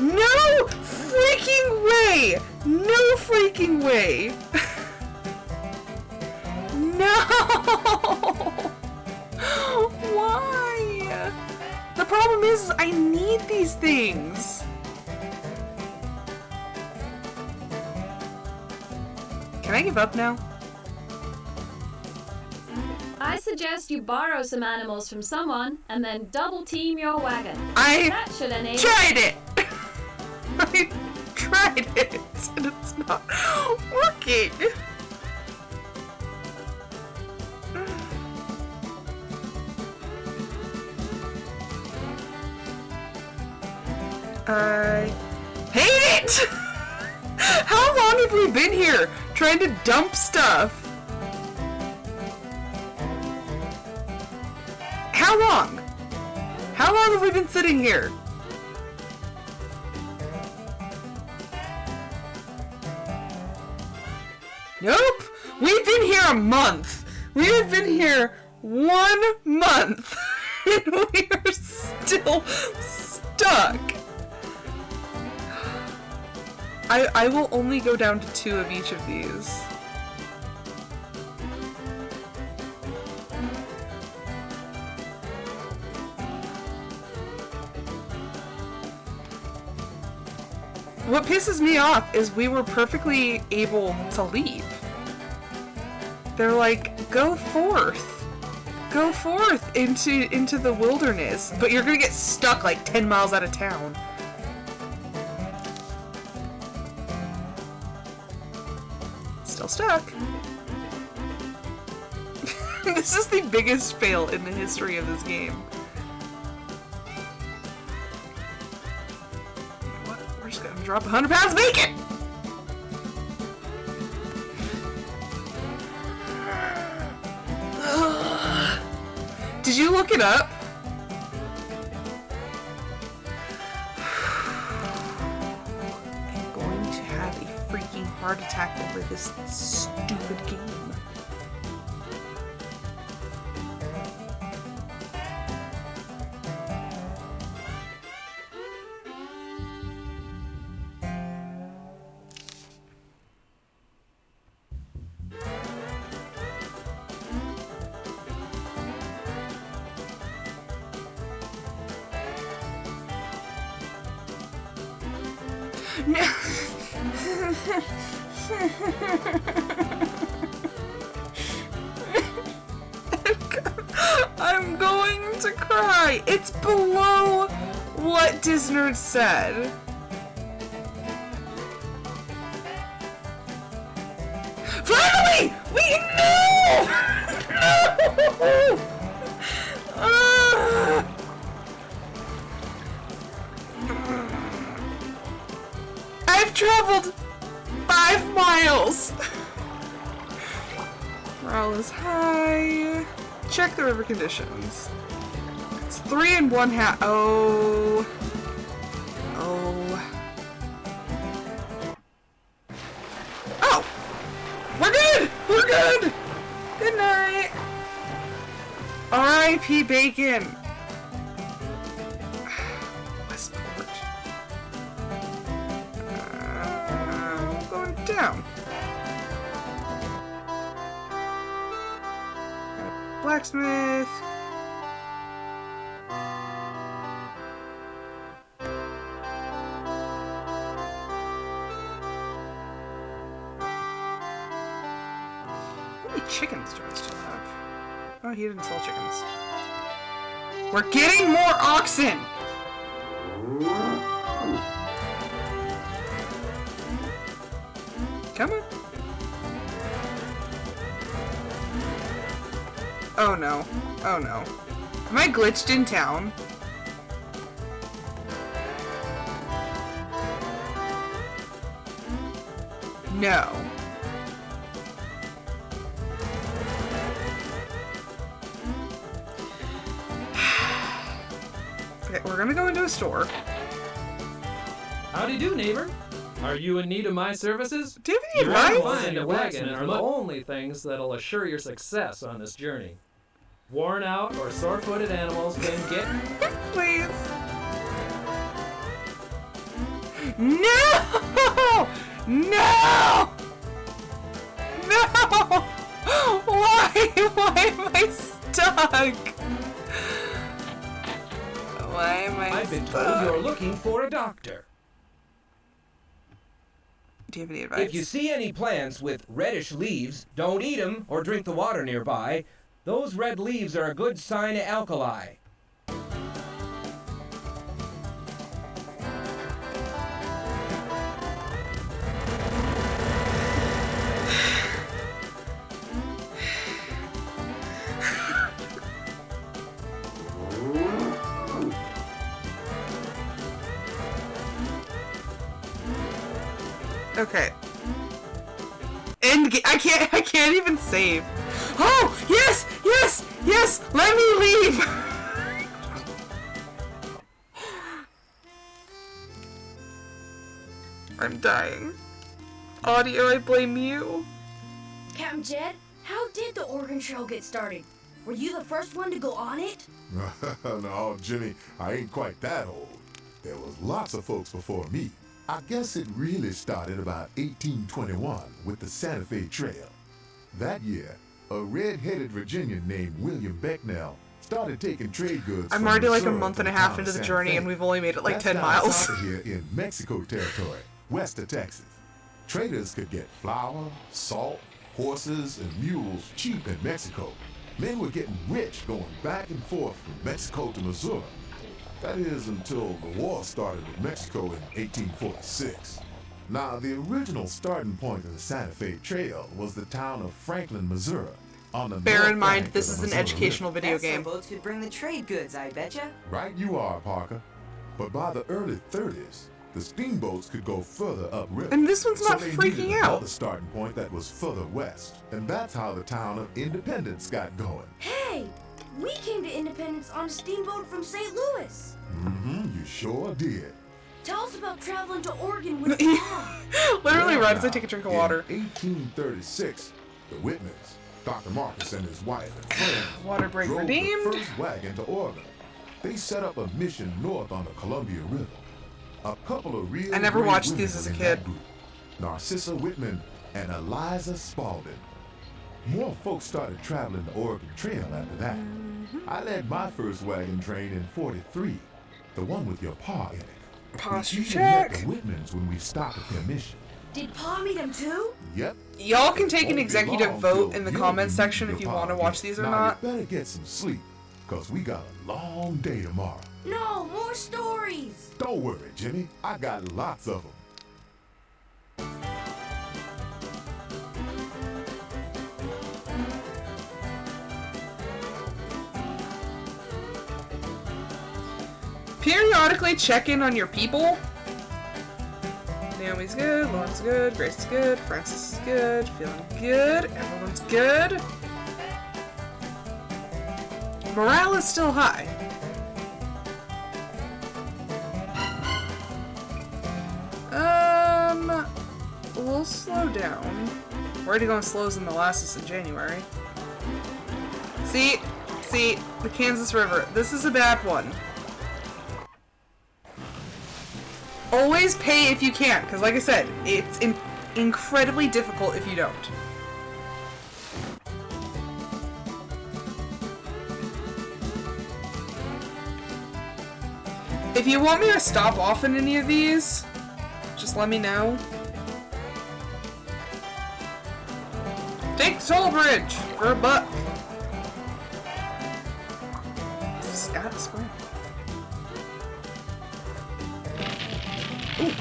[SPEAKER 1] No freaking way! No freaking way! No! Why? The problem is, I need these things. Can I give up now?
[SPEAKER 6] I suggest you borrow some animals from someone and then double team your wagon.
[SPEAKER 1] I
[SPEAKER 6] That should enable.
[SPEAKER 1] tried it! I tried it, and it's not working. I hate it! How long have we been here trying to dump stuff? How long? How long have we been sitting here? Nope! We've been here a month! We have been here 1 month! And we are still stuck! I will only go down to 2 of each of these. What pisses me off is we were perfectly able to leave. They're like, go forth. Go forth into the wilderness, but you're gonna get stuck like 10 miles out of town. Still stuck. This is the biggest fail in the history of this game. What? We're just gonna drop 100 pounds of bacon! Did you look it up? I'm going to have a freaking heart attack over this stupid game. No. I'm going to cry. It's below what Disnerd said. Finally! We know! No! I've traveled 5 miles. Morale is high. Check the river conditions. It's 3 1/2. Oh. Oh. Oh! We're good! We're good! Good night. R.I.P. Bacon. Westport. I'm going down. Blacksmith. How many chickens do I still have? Oh, he didn't sell chickens. We're getting more oxen! Come on. Oh no. Oh no. Am I glitched in town? No. Okay, we're gonna go into a store.
[SPEAKER 11] Howdy do, neighbor. Are you in need of my services?
[SPEAKER 1] Do you have any
[SPEAKER 11] Your
[SPEAKER 1] advice?
[SPEAKER 11] wine and wagon are the only things that'll assure your success on this journey. Worn out or sore-footed animals can get...
[SPEAKER 1] Please. No! No! No! Why? Why am I stuck? Why am I
[SPEAKER 12] I've been
[SPEAKER 1] stuck?
[SPEAKER 12] told you're looking for a doctor.
[SPEAKER 1] Do you have any advice?
[SPEAKER 12] If you see any plants with reddish leaves, don't eat them or drink the water nearby. Those red leaves are a good sign of alkali.
[SPEAKER 1] Okay. And I can't even save. Oh, yes, yes, yes, let me leave. I'm dying. Audio, I blame you.
[SPEAKER 4] Captain Jed, how did the Oregon Trail get started? Were you the first one to go on it?
[SPEAKER 13] No, Jimmy, I ain't quite that old. There was lots of folks before me. I guess it really started about 1821 with the Santa Fe Trail. That year, a red-headed Virginian named William Becknell started taking trade goods.
[SPEAKER 1] I'm
[SPEAKER 13] from
[SPEAKER 1] already like a
[SPEAKER 13] Missouri
[SPEAKER 1] month
[SPEAKER 13] to
[SPEAKER 1] and a
[SPEAKER 13] the
[SPEAKER 1] half
[SPEAKER 13] town
[SPEAKER 1] into
[SPEAKER 13] of
[SPEAKER 1] the
[SPEAKER 13] Santa
[SPEAKER 1] journey
[SPEAKER 13] Fe.
[SPEAKER 1] and we've only made it like
[SPEAKER 13] That's
[SPEAKER 1] 10
[SPEAKER 13] down
[SPEAKER 1] miles.
[SPEAKER 13] south of here in Mexico territory, west of Texas. Traders could get flour, salt, horses, and mules cheap in Mexico. Men were getting rich going back and forth from Mexico to Missouri. That is until the war started with Mexico in 1846. Now, the original starting point of the Santa Fe Trail was the town of Franklin, Missouri. On the
[SPEAKER 1] Bear
[SPEAKER 13] north
[SPEAKER 1] in mind,
[SPEAKER 13] bank
[SPEAKER 1] this
[SPEAKER 13] of
[SPEAKER 1] is
[SPEAKER 13] the
[SPEAKER 1] an
[SPEAKER 13] Missouri
[SPEAKER 1] educational
[SPEAKER 13] River.
[SPEAKER 1] video
[SPEAKER 3] That's so
[SPEAKER 1] game.
[SPEAKER 3] boats could bring the trade goods, I betcha.
[SPEAKER 13] Right you are, Parker. But by the early 30s, the steamboats could go further upriver.
[SPEAKER 1] And this one's not
[SPEAKER 13] so they
[SPEAKER 1] freaking
[SPEAKER 13] needed
[SPEAKER 1] out.
[SPEAKER 13] another starting point that was further west. And that's how the town of Independence got going.
[SPEAKER 4] Hey, we came to Independence on a steamboat from St. Louis.
[SPEAKER 13] Mm-hmm, you sure did.
[SPEAKER 4] Tell us about traveling to Oregon with Mom.
[SPEAKER 1] Literally
[SPEAKER 13] Well,
[SPEAKER 1] right as I
[SPEAKER 13] now,
[SPEAKER 1] take a drink of water.
[SPEAKER 13] In 1836, the Whitmans, Dr. Marcus and his wife and friends,
[SPEAKER 1] Water break
[SPEAKER 13] drove
[SPEAKER 1] redeemed.
[SPEAKER 13] the first wagon to Oregon. They set up a mission north on the Columbia River. A couple of real
[SPEAKER 1] I never
[SPEAKER 13] great
[SPEAKER 1] watched
[SPEAKER 13] women
[SPEAKER 1] these as a
[SPEAKER 13] were in
[SPEAKER 1] kid.
[SPEAKER 13] that group, Narcissa Whitman and Eliza Spaulding. More folks started traveling the Oregon Trail after that.
[SPEAKER 1] Mm-hmm.
[SPEAKER 13] I led my first wagon train in 43, the one with your pa in it.
[SPEAKER 1] Posture
[SPEAKER 13] We even met
[SPEAKER 1] check.
[SPEAKER 13] the Whitmans when we stopped at their mission.
[SPEAKER 4] Did Pa meet him too?
[SPEAKER 13] Yep.
[SPEAKER 1] Y'all can
[SPEAKER 13] It
[SPEAKER 1] take an
[SPEAKER 13] won't be
[SPEAKER 1] executive
[SPEAKER 13] long
[SPEAKER 1] vote
[SPEAKER 13] till
[SPEAKER 1] in the
[SPEAKER 13] you'll
[SPEAKER 1] comments
[SPEAKER 13] be
[SPEAKER 1] section
[SPEAKER 13] meeting
[SPEAKER 1] if you
[SPEAKER 13] your
[SPEAKER 1] want to
[SPEAKER 13] pa
[SPEAKER 1] watch
[SPEAKER 13] again.
[SPEAKER 1] these or
[SPEAKER 13] Now,
[SPEAKER 1] not.
[SPEAKER 13] You better get some sleep, cause we got a long day tomorrow.
[SPEAKER 4] No, more stories.
[SPEAKER 13] Don't worry, Jimmy. I got lots of them.
[SPEAKER 1] Periodically check in on your people. Naomi's good, Lauren's good, Grace is good, Francis is good, feeling good, everyone's good. Morale is still high. We'll slow down. We're already going slows in molasses in January. See, the Kansas River. This is a bad one. Always pay if you can, because like I said, it's incredibly difficult if you don't. If you want me to stop off in any of these, just let me know. Take the toll bridge for $1. Scott Square. Ooh.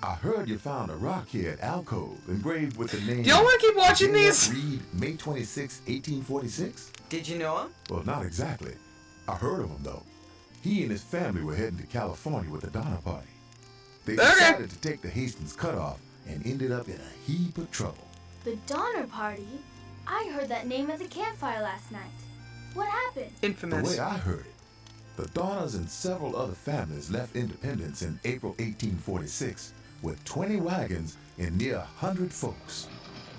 [SPEAKER 13] I heard you found a rock here at Alcove engraved with the name.
[SPEAKER 1] Do y'all want to keep watching these?
[SPEAKER 13] Reed, May 26, 1846.
[SPEAKER 3] Did you know him?
[SPEAKER 13] Well, not exactly. I heard of him though. He and his family were heading to California with the Donner Party. They decided to take the Hastings cutoff and ended up in a heap of trouble.
[SPEAKER 2] The Donner Party? I heard that name at the campfire last night. What happened?
[SPEAKER 1] Infamous.
[SPEAKER 13] The way I heard it, the Donners and several other families left Independence in April 1846 with 20 wagons and near 100 folks.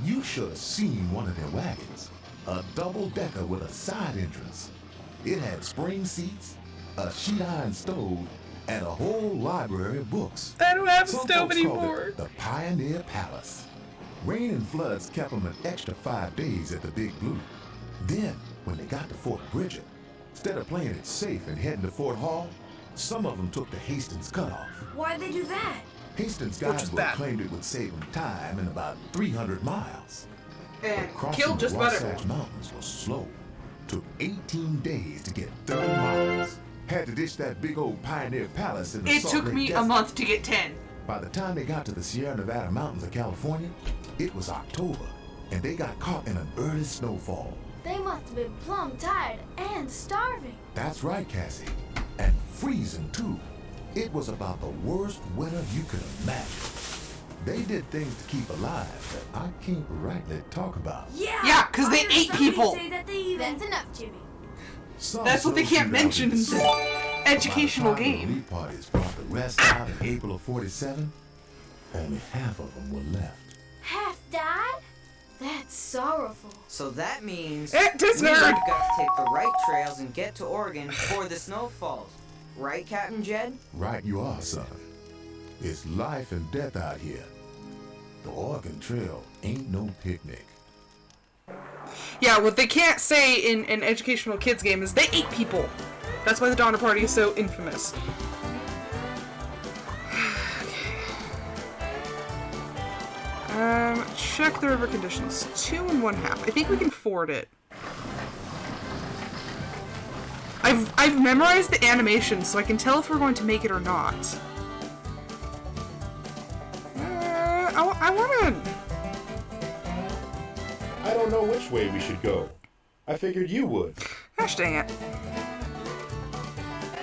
[SPEAKER 13] You should have seen one of their wagons. A double-decker with a side entrance. It had spring seats, a sheet iron stove, and a whole library of books.
[SPEAKER 1] I don't have a
[SPEAKER 13] Some
[SPEAKER 1] stove
[SPEAKER 13] folks called
[SPEAKER 1] anymore.
[SPEAKER 13] it the Pioneer Palace. Rain and floods kept them an extra 5 days at the Big Blue. Then, when they got to Fort Bridger, instead of playing it safe and heading to Fort Hall, some of them took the Hastings cutoff.
[SPEAKER 4] Why'd they do that?
[SPEAKER 13] Hastings guidebook claimed it would save them time in about 300 miles.
[SPEAKER 1] And
[SPEAKER 13] Crossing
[SPEAKER 1] killed
[SPEAKER 13] the
[SPEAKER 1] just about
[SPEAKER 13] Wasatch
[SPEAKER 1] everyone.
[SPEAKER 13] Mountains was slow. Took 18 days to get 30 miles. Had to ditch that big old Pioneer Palace in the
[SPEAKER 1] It
[SPEAKER 13] Salt
[SPEAKER 1] took
[SPEAKER 13] Lake
[SPEAKER 1] me a
[SPEAKER 13] Desert.
[SPEAKER 1] month to get 10.
[SPEAKER 13] By the time they got to the Sierra Nevada mountains of California, it was October, and they got caught in an early snowfall.
[SPEAKER 2] They must have been plumb tired and starving.
[SPEAKER 13] That's right, Cassie. And freezing, too. It was about the worst winter you could imagine. They did things to keep alive that I can't rightly talk about.
[SPEAKER 1] Yeah, because they ate people.
[SPEAKER 2] That's enough, Jimmy.
[SPEAKER 13] Some
[SPEAKER 1] That's what they
[SPEAKER 13] soldiers
[SPEAKER 1] can't
[SPEAKER 13] out
[SPEAKER 1] mention in
[SPEAKER 13] the
[SPEAKER 1] this
[SPEAKER 13] city.
[SPEAKER 1] educational
[SPEAKER 13] By the time
[SPEAKER 1] game.
[SPEAKER 13] The relief parties brought the rest out in April of 47. Only half of them were left.
[SPEAKER 2] Half died? That's sorrowful.
[SPEAKER 3] So that means
[SPEAKER 1] It does
[SPEAKER 3] we've
[SPEAKER 1] not.
[SPEAKER 3] got to take the right trails and get to Oregon before the snow falls. Right, Captain Jed?
[SPEAKER 13] Right you are, son. It's life and death out here. The Oregon Trail ain't no picnic.
[SPEAKER 1] Yeah, what they can't say in an educational kids game is they ate people. That's why the Donner Party is so infamous. Check the river conditions. 2 1/2. I think we can ford it. I've memorized the animation, so I can tell if we're going to make it or not. I wanna.
[SPEAKER 8] I don't know which way we should go. I figured you would.
[SPEAKER 1] Gosh dang it.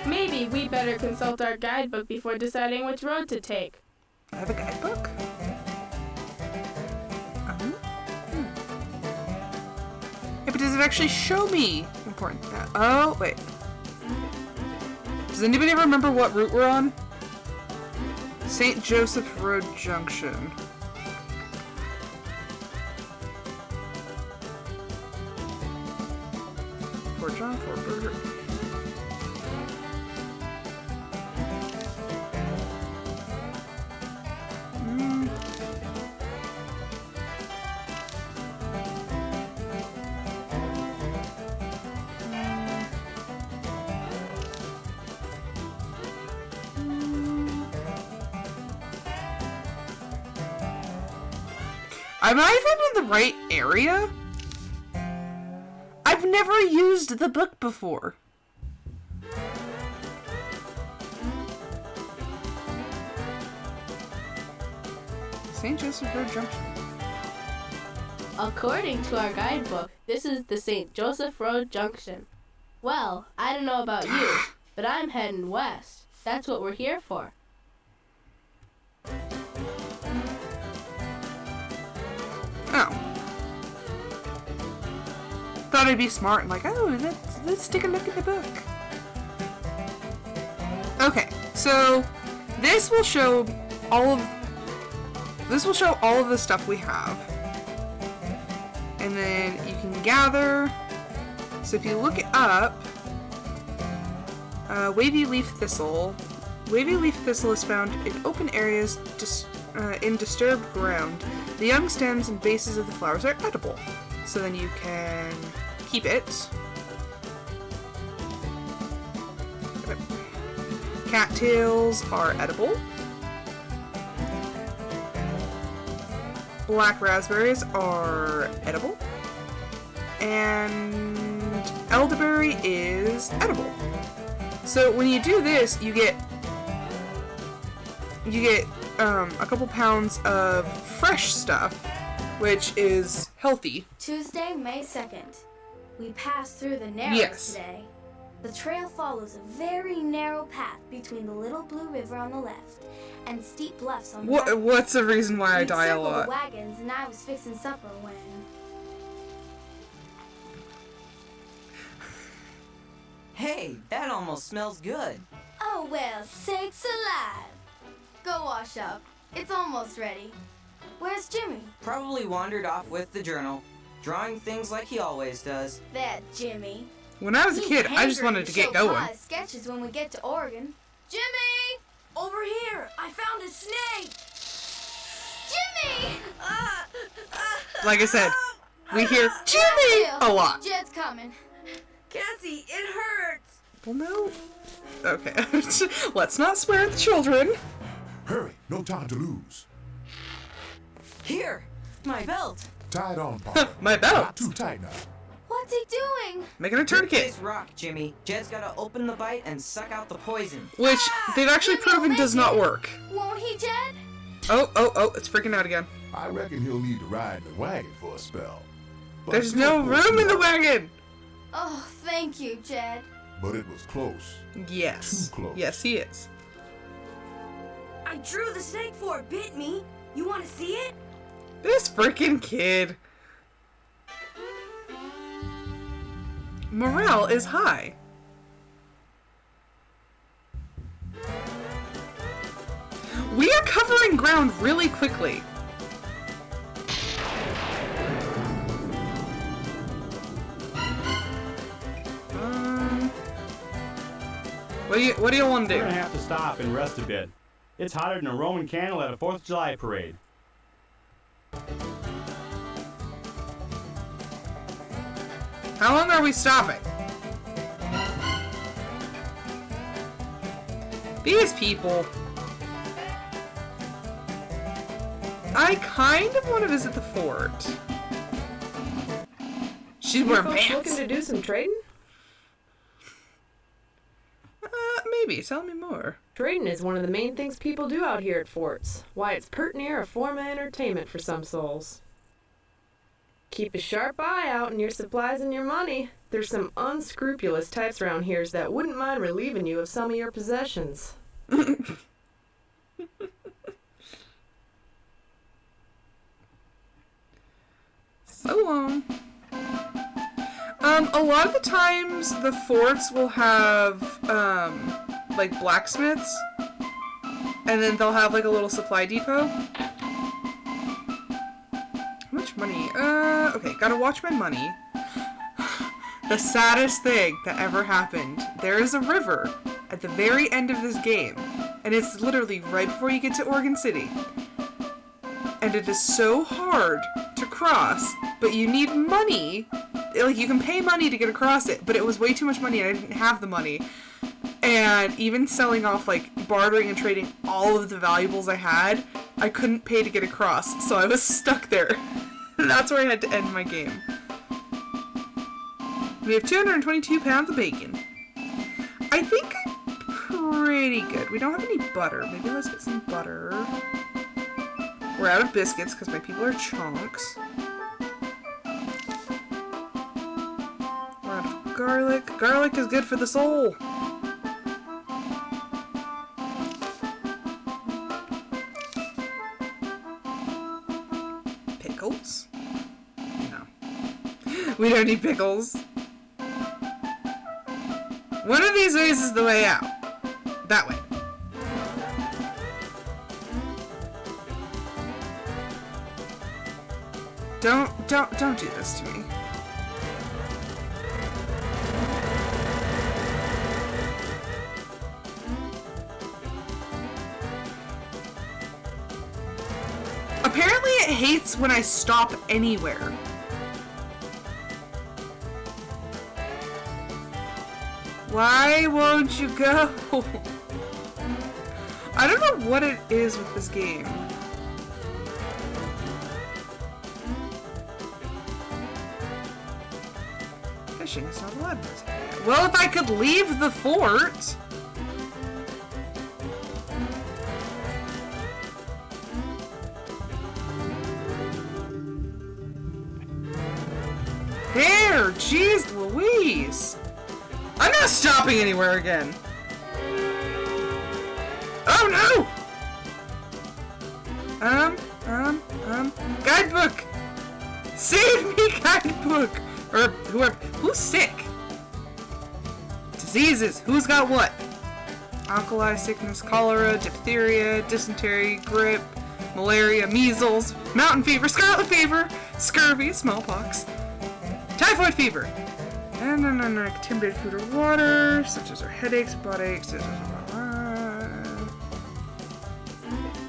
[SPEAKER 6] Maybe we better consult our guidebook before deciding which road to take.
[SPEAKER 1] I have a guidebook? Yeah, but does it actually show me important that? Oh, wait. Does anybody remember what route we're on? St. Joseph Road Junction. Fort John, Fort Burger. Am I even in the right area? I've never used the book before. St. Joseph Road Junction.
[SPEAKER 6] According to our guidebook, this is the St. Joseph Road Junction. Well, I don't know about you, but I'm heading west. That's what we're here for.
[SPEAKER 1] Oh. Thought I'd be smart and like, oh, let's take a look at the book. Okay, so this will show all of the stuff we have. And then you can gather. So if you look it up, wavy leaf thistle. Wavy leaf thistle is found in open areas in disturbed ground. The young stems and bases of the flowers are edible. So then you can keep it. Cattails are edible. Black raspberries are edible. And elderberry is edible. So when you do this, you get a couple pounds of fresh stuff, which is healthy.
[SPEAKER 2] Tuesday, May 2nd. We passed through the Narrows
[SPEAKER 1] Yes.
[SPEAKER 2] today. The trail follows a very narrow path between the Little Blue River on the left and steep bluffs on the right.
[SPEAKER 1] What's the reason why I
[SPEAKER 2] We'd
[SPEAKER 1] die a
[SPEAKER 2] circled
[SPEAKER 1] lot?
[SPEAKER 2] the wagons and I was fixing supper when...
[SPEAKER 3] Hey, that almost smells good.
[SPEAKER 2] Oh well, sakes alive! Go wash up. It's almost ready. Where's Jimmy?
[SPEAKER 3] Probably wandered off with the journal, drawing things like he always does.
[SPEAKER 2] That Jimmy.
[SPEAKER 1] When I was a kid, I just wanted to get going.
[SPEAKER 2] Show Pa his sketches when we get to Oregon. Jimmy!
[SPEAKER 4] Over here! I found a snake!
[SPEAKER 2] Jimmy!
[SPEAKER 1] Like I said, we hear Jimmy a lot.
[SPEAKER 2] Jed's coming.
[SPEAKER 4] Cassie, it hurts!
[SPEAKER 1] Well, no. Okay, let's not swear at the children.
[SPEAKER 13] Hurry, no time to lose.
[SPEAKER 3] Here, my belt.
[SPEAKER 13] Tie it on, Pa.
[SPEAKER 1] My belt.
[SPEAKER 13] Not too tight now.
[SPEAKER 2] What's he doing?
[SPEAKER 1] Making a
[SPEAKER 3] Rip
[SPEAKER 1] tourniquet.
[SPEAKER 3] this rock, Jimmy. Jed's gotta open the bite and suck out the poison.
[SPEAKER 1] Which they've actually proven does not work.
[SPEAKER 2] Won't he, Jed?
[SPEAKER 1] Oh, it's freaking out again.
[SPEAKER 13] I reckon he'll need to ride in the wagon for a spell. But
[SPEAKER 1] There's
[SPEAKER 13] good
[SPEAKER 1] no
[SPEAKER 13] for
[SPEAKER 1] room in the
[SPEAKER 13] smell.
[SPEAKER 1] wagon.
[SPEAKER 2] Oh, thank you, Jed.
[SPEAKER 13] But it was close.
[SPEAKER 1] Yes.
[SPEAKER 13] Too close.
[SPEAKER 1] Yes, he is.
[SPEAKER 4] I drew the snake before it bit me. You want to see it?
[SPEAKER 1] This freaking kid. Morale is high. We are covering ground really quickly. What do you want to
[SPEAKER 14] We're
[SPEAKER 1] do?
[SPEAKER 14] gonna have to stop and rest a bit. It's hotter than a Roman candle at a 4th of July parade.
[SPEAKER 1] How long are we stopping? These people. I kind of want to visit the fort. She's wearing
[SPEAKER 6] folks
[SPEAKER 1] pants.
[SPEAKER 6] looking to do some trading?
[SPEAKER 1] Maybe. Tell me more.
[SPEAKER 6] Trading is one of the main things people do out here at forts. Why, it's pert near a form of entertainment for some souls. Keep a sharp eye out on your supplies and your money. There's some unscrupulous types around here that wouldn't mind relieving you of some of your possessions.
[SPEAKER 1] So long. A lot of the times the forts will have, like blacksmiths, and then they'll have like a little supply depot. How much money? Okay, gotta watch my money. The saddest thing that ever happened. There is a river at the very end of this game, and it's literally right before you get to Oregon City. And it is so hard to cross, but you need money. Like, you can pay money to get across it, but it was way too much money and I didn't have the money. And even selling off, like, bartering and trading all of the valuables I had, I couldn't pay to get across, so I was stuck there. That's where I had to end my game. We have 222 pounds of bacon. I think I'm pretty good. We don't have any butter. Maybe let's get some butter. We're out of biscuits because my people are chunks. We're out of garlic. Garlic is good for the soul. Pickles? No. We don't need pickles. One of these ways is the way out. That way. Don't do this to me. Apparently it hates when I stop anywhere. Why won't you go? I don't know what it is with this game. Fishing is not allowed. Well, if I could leave the fort. There, jeez Louise. I'm not stopping anywhere again. Oh no! Guidebook! Save me, guidebook! Or whoever. Who's sick? Diseases. Who's got what? Alkali sickness, cholera, diphtheria, dysentery, grip, malaria, measles, mountain fever, scarlet fever, scurvy, smallpox, typhoid fever, and contaminated food or water, such as our headaches, butt aches, It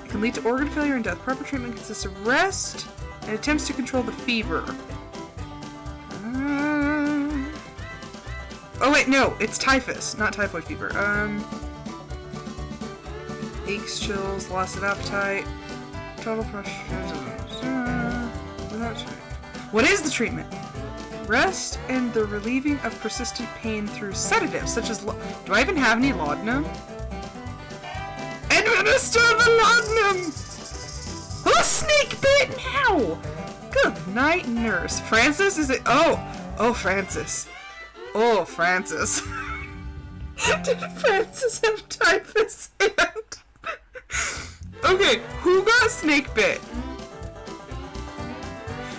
[SPEAKER 1] can lead to organ failure and death. Proper treatment consists of rest and attempts to control the fever. Oh wait, no, it's typhus, not typhoid fever. Aches, chills, loss of appetite, total pressure. What is the treatment? Rest and the relieving of persistent pain through sedatives, such as. Do I even have any laudanum? Administer the laudanum! Oh, snake bit now! Good night, nurse. Francis, is it? Oh, Francis. Oh, Francis. Did Francis have typhus and... Okay, who got snake bit?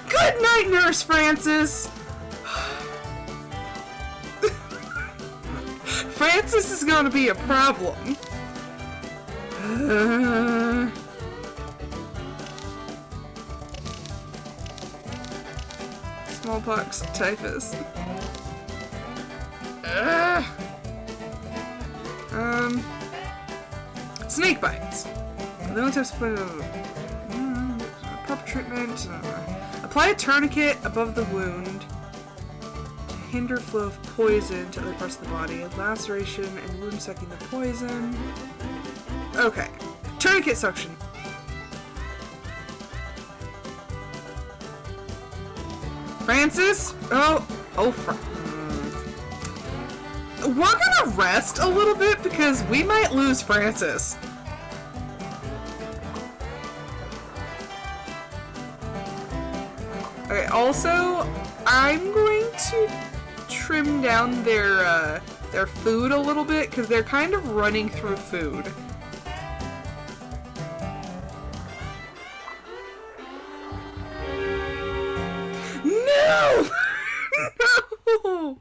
[SPEAKER 1] Good night, Nurse Francis! Francis is gonna be a problem. Smallpox, typhus. Snake bites. The only types of proper treatment. Apply a tourniquet above the wound to hinder flow of poison to other parts of the body. Laceration and wound sucking the poison. Okay. Tourniquet suction. Francis? We're gonna rest a little bit because we might lose Francis. Okay, also, I'm going to trim down their food a little bit because they're kind of running through food. No! No!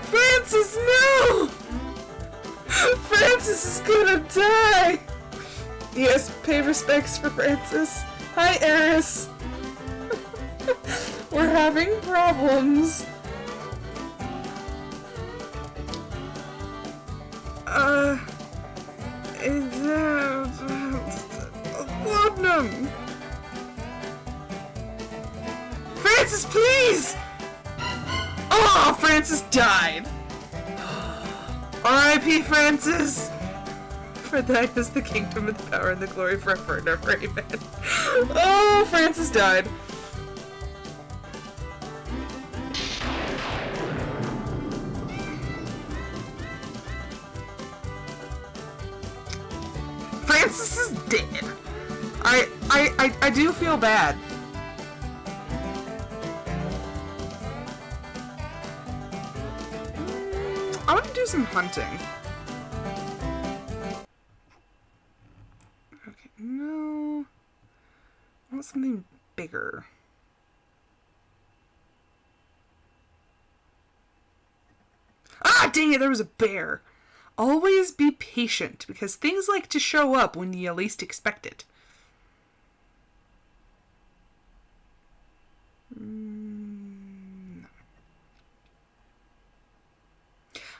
[SPEAKER 1] Francis, no! Francis is gonna die! Yes, pay respects for Francis. Hi, Eris. We're having problems. Laudanum. Francis, please! Oh, Francis died. R.I.P. Francis. For thine is the kingdom and the power and the glory forever and ever. Amen. Oh, Francis died. Francis is dead. I do feel bad. I want to do some hunting. Okay, no. I want something bigger. Ah, dang it, there was a bear. Always be patient, because things like to show up when you least expect it.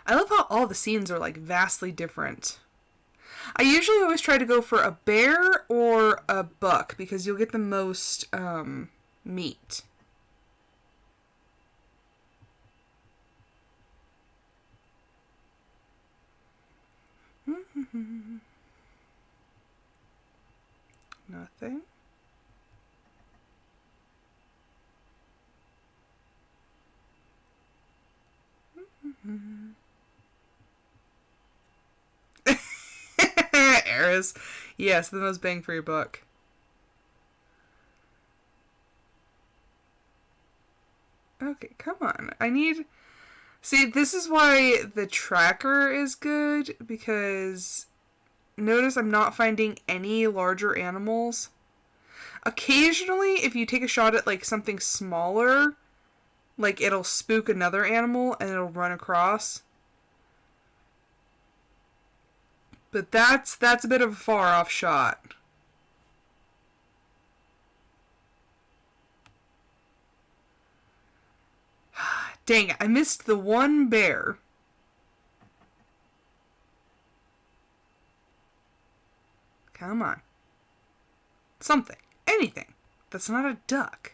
[SPEAKER 1] I love how all the scenes are, like, vastly different. I usually always try to go for a bear or a buck, because you'll get the most, meat. Nothing. Eris. Yes, the most bang for your buck. Okay, come on. I need See, this is why the tracker is good, because notice I'm not finding any larger animals. Occasionally, if you take a shot at like something smaller, like it'll spook another animal and it'll run across. But that's a bit of a far off shot. Dang it, I missed the one bear. Come on. Something. Anything. That's not a duck.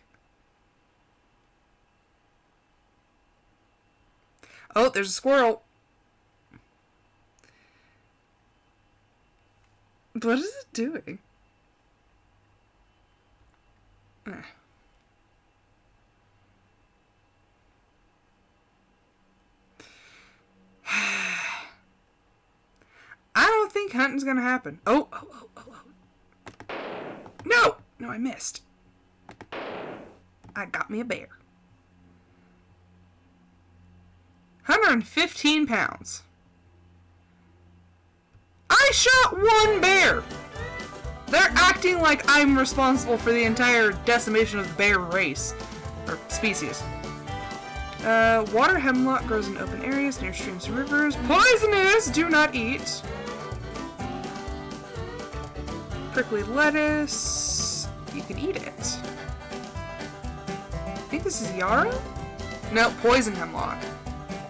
[SPEAKER 1] Oh, there's a squirrel. What is it doing? I don't think hunting's gonna happen. Oh. No! No, I missed. I got me a bear. 115 pounds. I shot one bear! They're acting like I'm responsible for the entire decimation of the bear race. Or species. Water hemlock grows in open areas near streams and rivers. Poisonous! Do not eat. Prickly lettuce. You can eat it. I think this is yarrow? No, poison hemlock.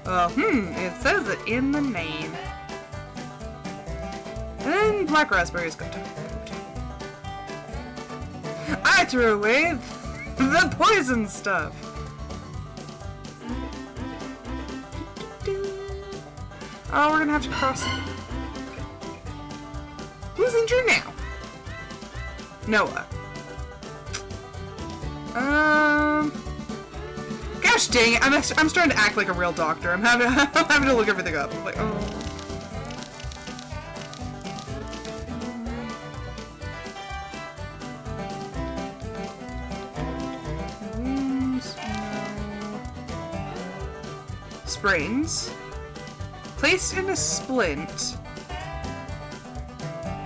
[SPEAKER 1] It says it in the name. And black raspberry is good. I threw away the poison stuff. Oh, we're gonna have to cross. Who's injured now? Noah. Gosh dang it! I'm starting to act like a real doctor. I'm having to look everything up. I'm like, oh. Sprains. Placed in a splint.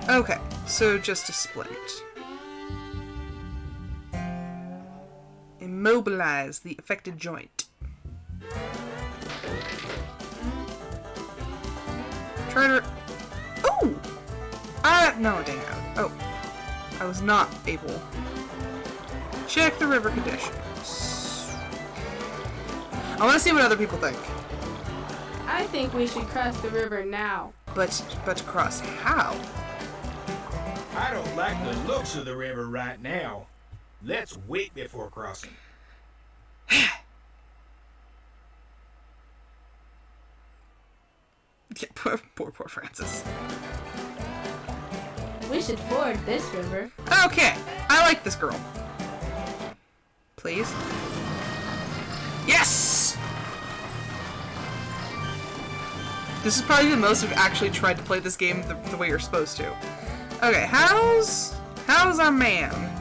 [SPEAKER 1] Okay, so just a splint. Immobilize the affected joint. Try to... Oh! No, dang it. Oh. I was not able. Check the river conditions. I want to see what other people think.
[SPEAKER 6] I think we should cross the river now.
[SPEAKER 1] But cross how?
[SPEAKER 15] I don't like the looks of the river right now. Let's wait before crossing.
[SPEAKER 1] Yeah, poor Francis.
[SPEAKER 6] We should ford this river.
[SPEAKER 1] Okay, I like this girl. Please. Yes! This is probably the most I've actually tried to play this game the way you're supposed to. Okay, how's our man?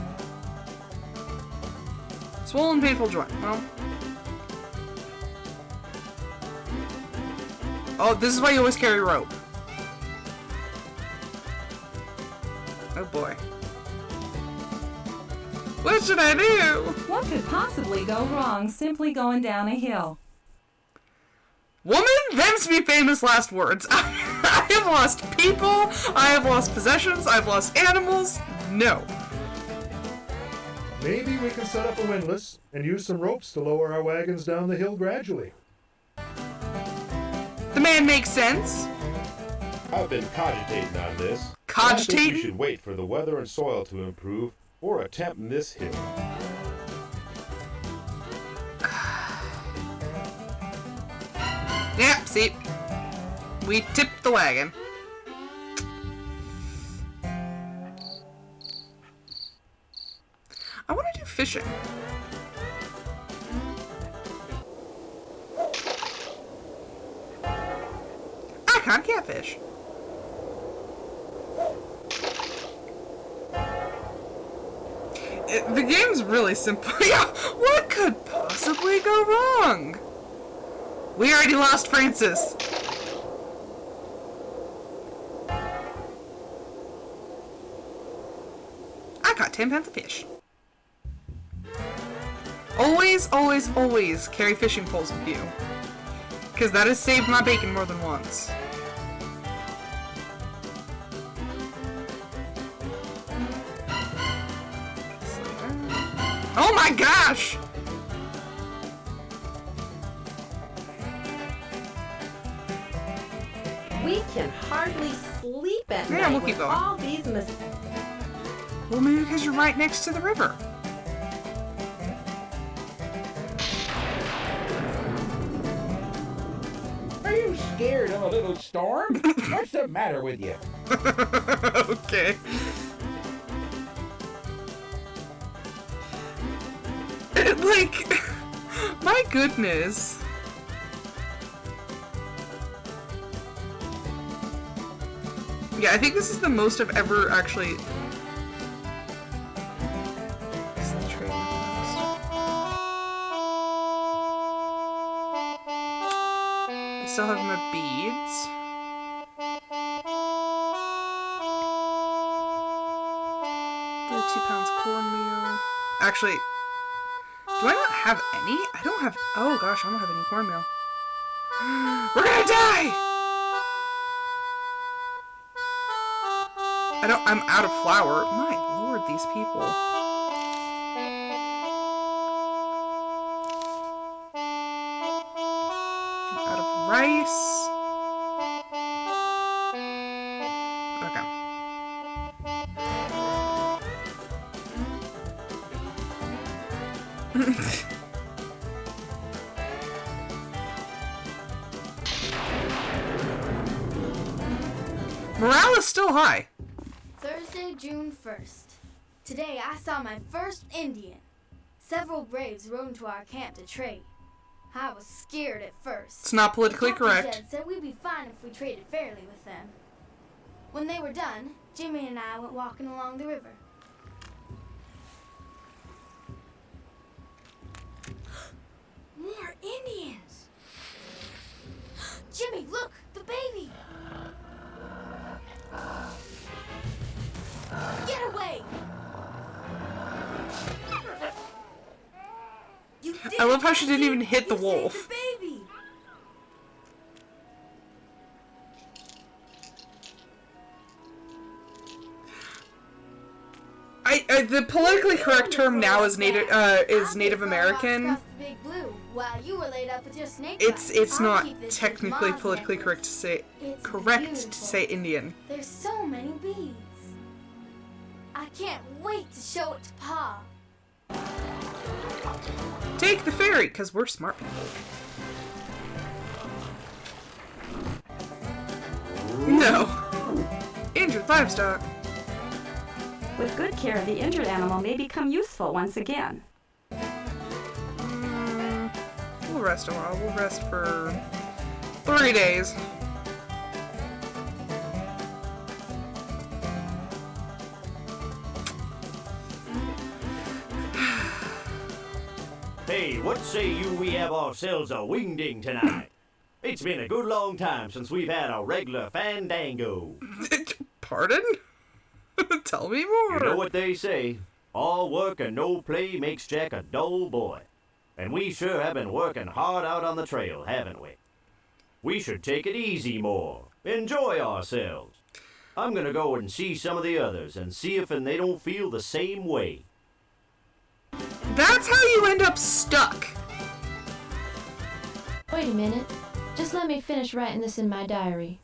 [SPEAKER 1] Swollen, painful joint. Well. Oh, this is why you always carry rope. Oh boy. What should I do?
[SPEAKER 16] What could possibly go wrong simply going down a hill?
[SPEAKER 1] Woman, them's be famous last words. I have lost people, I have lost possessions, I've lost animals. No.
[SPEAKER 8] Maybe we can set up a windlass and use some ropes to lower our wagons down the hill gradually.
[SPEAKER 1] The man makes sense.
[SPEAKER 8] I've been cogitating on this.
[SPEAKER 1] Cogitating?
[SPEAKER 8] I think we should wait for the weather and soil to improve or attempt this hill.
[SPEAKER 1] Yeah, see? We tipped the wagon. I want to do fishing. I can't catfish. The game's really simple. Yeah, what could possibly go wrong? We already lost Francis. I caught 10 pounds of fish. Always, always, always carry fishing poles with you. Because that has saved my bacon more than once. Oh my gosh!
[SPEAKER 17] We can hardly sleep at
[SPEAKER 1] Yeah,
[SPEAKER 17] night
[SPEAKER 1] we'll keep
[SPEAKER 17] with
[SPEAKER 1] going.
[SPEAKER 17] all these
[SPEAKER 1] Well, maybe because you're right next to the river.
[SPEAKER 18] Are you scared of a little storm? What's the matter with you?
[SPEAKER 1] Okay. Like, my goodness. Yeah, I think this is the most I've ever actually... This is the trading post. I still have my beads. The 2 pounds cornmeal. Actually, do I not have any? I don't have... Oh gosh, I don't have any cornmeal. We're gonna die! I'm out of flour. My lord, these people. I'm out of rice. Okay. Morale is still high.
[SPEAKER 2] Thursday, June 1st. Today I saw my first Indian. Several braves rode into our camp to trade. I was scared at first.
[SPEAKER 1] It's not politically
[SPEAKER 2] Captain
[SPEAKER 1] correct.
[SPEAKER 2] Jed said we'd be fine if we traded fairly with them. When they were done, Jimmy and I went walking along the river. More Indians! Jimmy, look! The baby! Get away!
[SPEAKER 1] I love how she didn't even hit the wolf.
[SPEAKER 2] Baby!
[SPEAKER 1] The politically correct term now is Native American.
[SPEAKER 2] Big Blue, while you were laid up with your snake.
[SPEAKER 1] It's
[SPEAKER 2] I'll
[SPEAKER 1] not
[SPEAKER 2] keep this
[SPEAKER 1] technically
[SPEAKER 2] Mom's
[SPEAKER 1] politically
[SPEAKER 2] memory.
[SPEAKER 1] correct to say
[SPEAKER 2] It's
[SPEAKER 1] Indian.
[SPEAKER 2] There's so many beads. I can't wait to show it to Pa.
[SPEAKER 1] Take the ferry, because we're smart people. No. Injured livestock.
[SPEAKER 10] With good care, the injured animal may become useful once again.
[SPEAKER 1] We'll rest a while. We'll rest for 3 days.
[SPEAKER 14] Hey, what say you we have ourselves a wingding tonight? It's been a good long time since we've had a regular fandango.
[SPEAKER 1] Pardon? Tell me more.
[SPEAKER 14] You know what they say, all work and no play makes Jack a dull boy. And we sure have been working hard out on the trail, haven't we? We should take it easy more, enjoy ourselves. I'm gonna go and see some of the others and see if they don't feel the same way.
[SPEAKER 1] That's how you end up stuck.
[SPEAKER 19] Wait a minute. Just let me finish writing this in my diary.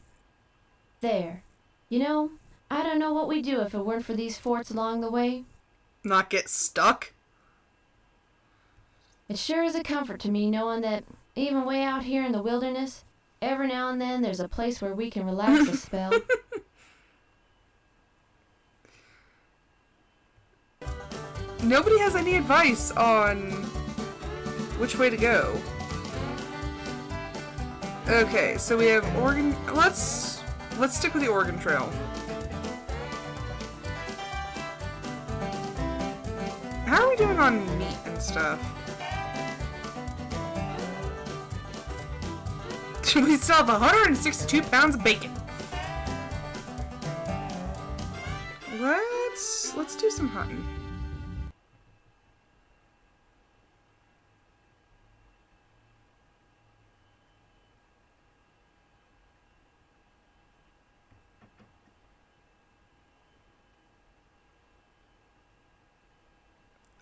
[SPEAKER 19] There. You know, I don't know what we'd do if it weren't for these forts along the way.
[SPEAKER 1] Not get stuck?
[SPEAKER 19] It sure is a comfort to me knowing that, even way out here in the wilderness, every now and then there's a place where we can relax a spell.
[SPEAKER 1] Nobody has any advice on which way to go. Okay, so we have Oregon. Let's stick with the Oregon Trail. How are we doing on meat and stuff? We still have 162 pounds of bacon. Let's do some hunting.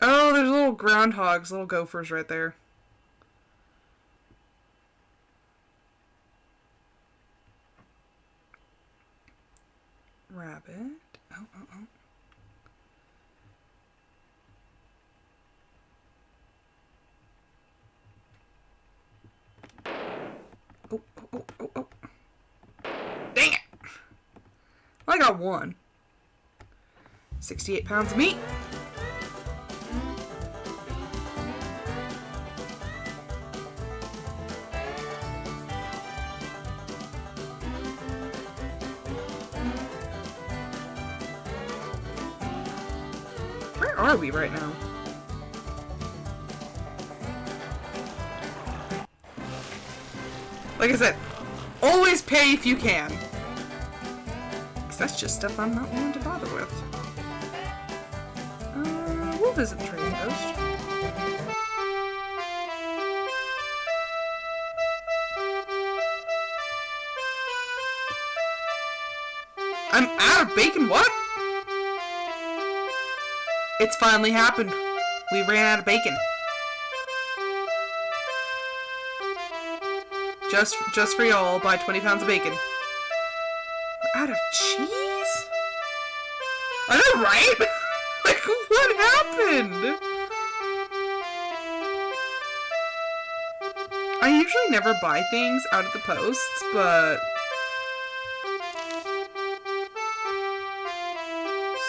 [SPEAKER 1] Oh, there's little groundhogs, little gophers right there. Rabbit. Oh. Oh. Dang it! I got one. 68 pounds of meat. Where are we right now? Like I said, always pay if you can. Because that's just stuff I'm not willing to bother with. We'll visit the trading post. I'm out of bacon, what? It's finally happened. We ran out of bacon. Just for y'all, buy 20 pounds of bacon. We're out of cheese? I know, right? Like, what happened? I usually never buy things out of the posts, but...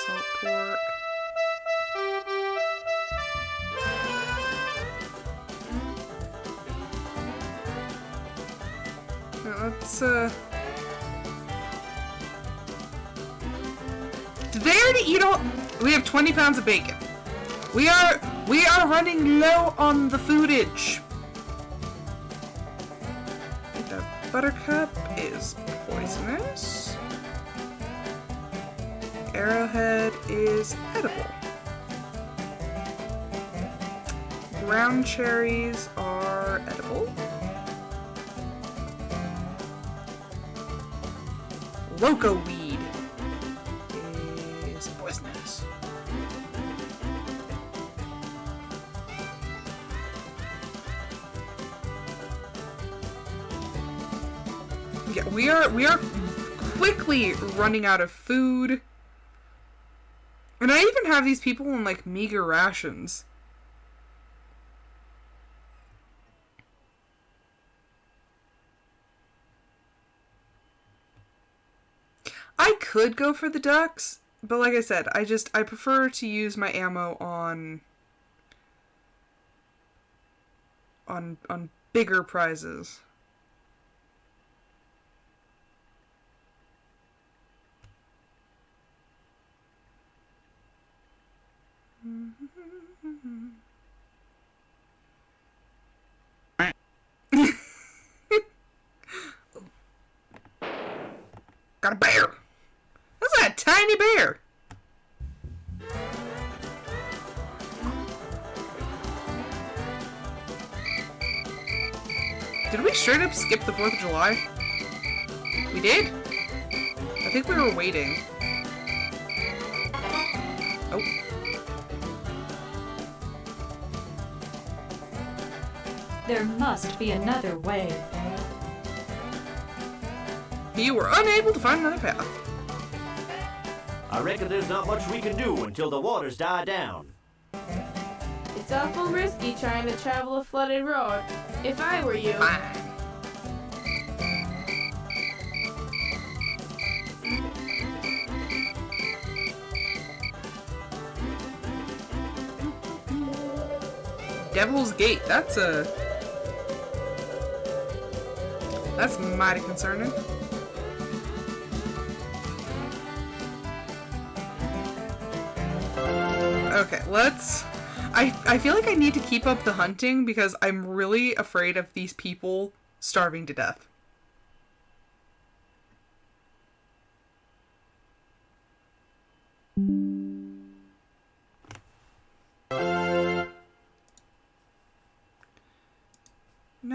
[SPEAKER 1] Salt pork. Let's, Did they already eat all... We have 20 pounds of bacon. We are running low on the foodage. The buttercup is poisonous. Arrowhead is edible. Ground cherries are edible. Loco weed is poisonous. Yeah, we are quickly running out of food. And I even have these people on like meager rations. I could go for the ducks, but like I said, I prefer to use my ammo on bigger prizes. Got a bear! That's a tiny bear! Did we straight up skip the 4th of July? We did? I think we were waiting. Oh.
[SPEAKER 16] There must be another way.
[SPEAKER 1] You were unable to find another path.
[SPEAKER 14] I reckon there's not much we can do until the waters die down.
[SPEAKER 20] It's awful risky trying to travel a flooded road. If I were you...
[SPEAKER 1] Devil's Gate, that's mighty concerning. Okay, let's... I feel like I need to keep up the hunting because I'm really afraid of these people starving to death.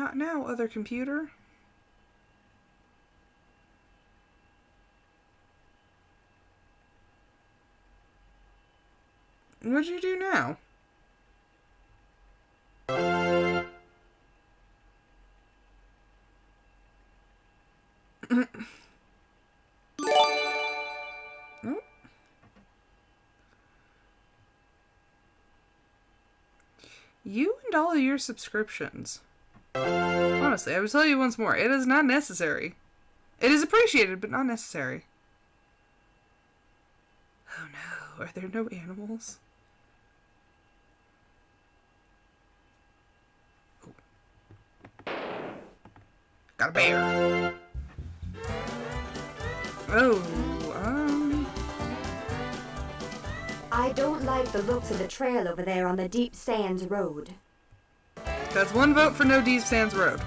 [SPEAKER 1] Not now, other computer. What'd you do now? Oh. You and all of your subscriptions. Honestly, I will tell you once more, it is not necessary. It is appreciated, but not necessary. Oh no, are there no animals? Ooh. Got a bear. Oh,
[SPEAKER 21] I don't like the looks of the trail over there on the Deep Sands Road.
[SPEAKER 1] That's one vote for no Deep Sands Road.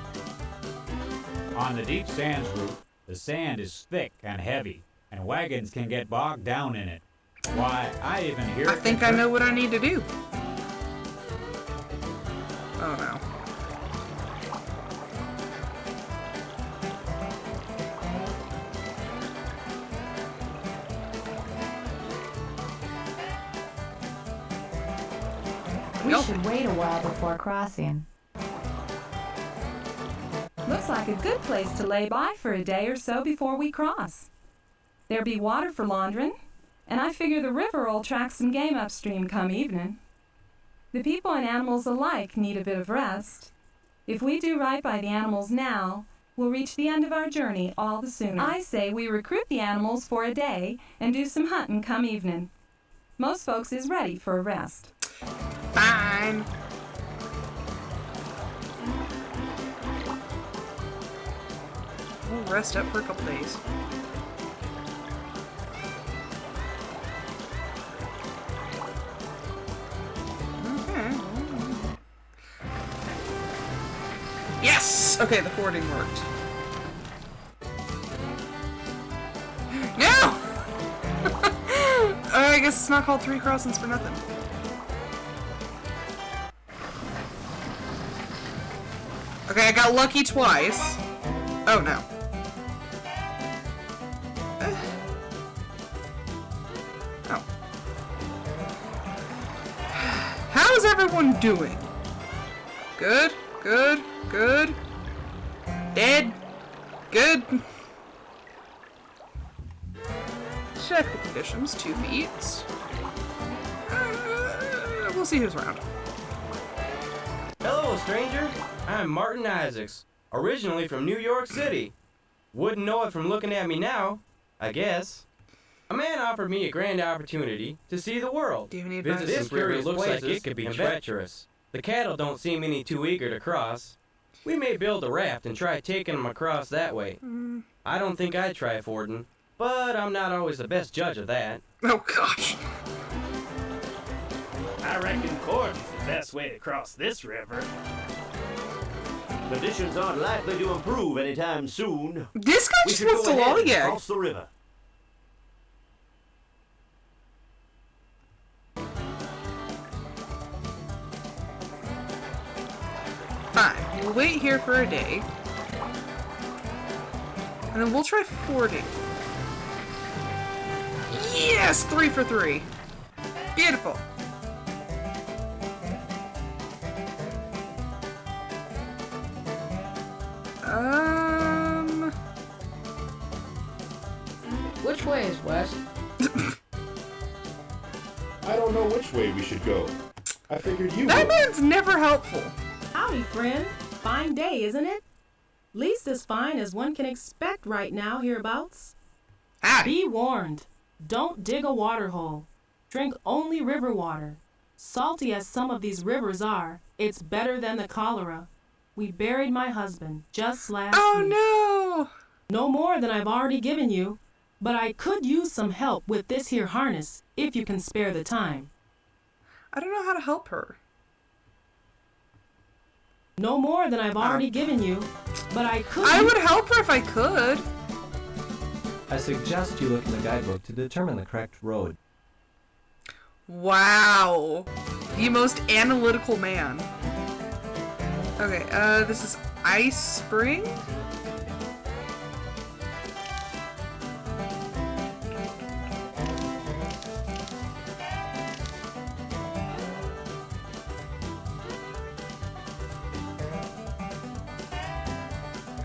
[SPEAKER 22] On the Deep Sands route, the sand is thick and heavy, and wagons can get bogged down in it. Why, I even hear
[SPEAKER 1] I think I know what I need to do. Oh no.
[SPEAKER 16] We should wait a while before crossing. Looks like a good place to lay by for a day or so before we cross. There be water for laundering, and I figure the river'll track some game upstream come evening. The people and animals alike need a bit of rest. If we do right by the animals now, we'll reach the end of our journey all the sooner. I say we recruit the animals for a day and do some hunting come evening. Most folks is ready for a rest.
[SPEAKER 1] Fine. We'll rest up for a couple days. Okay. Yes! Okay, the forwarding worked. No! I guess it's not called Three Crossings for nothing. Okay, I got lucky twice. Oh no. Oh. How is everyone doing? Good, good, good. Dead. Good. Check the conditions. 2 feet. We'll see who's around.
[SPEAKER 3] Hello, stranger. I'm Martin Isaacs, originally from New York City. Wouldn't know it from looking at me now, I guess. A man offered me a grand opportunity to see the world.
[SPEAKER 1] Do you have any
[SPEAKER 3] Visit
[SPEAKER 1] advice?
[SPEAKER 3] some curious looks like it could be treacherous. The cattle don't seem any too eager to cross. We may build a raft and try taking them across that way. I don't think I'd try fording, but I'm not always the best judge of that.
[SPEAKER 1] Oh gosh.
[SPEAKER 23] I reckon cordon's the best way to cross this river.
[SPEAKER 14] Conditions aren't likely to improve anytime soon.
[SPEAKER 1] This guy
[SPEAKER 14] We
[SPEAKER 1] just
[SPEAKER 14] should
[SPEAKER 1] wants
[SPEAKER 14] go
[SPEAKER 1] to
[SPEAKER 14] ahead and
[SPEAKER 1] lollygag.
[SPEAKER 14] cross the river.
[SPEAKER 1] Fine. We'll wait here for a day. And then we'll try fording. Yes! 3 for 3. Beautiful.
[SPEAKER 17] Which way is west?
[SPEAKER 8] I don't know which way we should go. I figured you
[SPEAKER 1] That
[SPEAKER 8] would.
[SPEAKER 1] man's never helpful.
[SPEAKER 24] Howdy, friend. Fine day, isn't it? Least as fine as one can expect right now hereabouts. Be warned. Don't dig a water hole. Drink only river water. Salty as some of these rivers are, it's better than the cholera. We buried my husband just last week.
[SPEAKER 1] No!
[SPEAKER 24] No more than I've already given you, but I could use some help with this here harness, if you can spare the time.
[SPEAKER 1] I don't know how to help her.
[SPEAKER 24] No more than I've already given you, but I could...
[SPEAKER 1] I would help her if I could.
[SPEAKER 25] I suggest you look in the guidebook to determine the correct road.
[SPEAKER 1] Wow. The most analytical man. Okay, this is Ice Spring?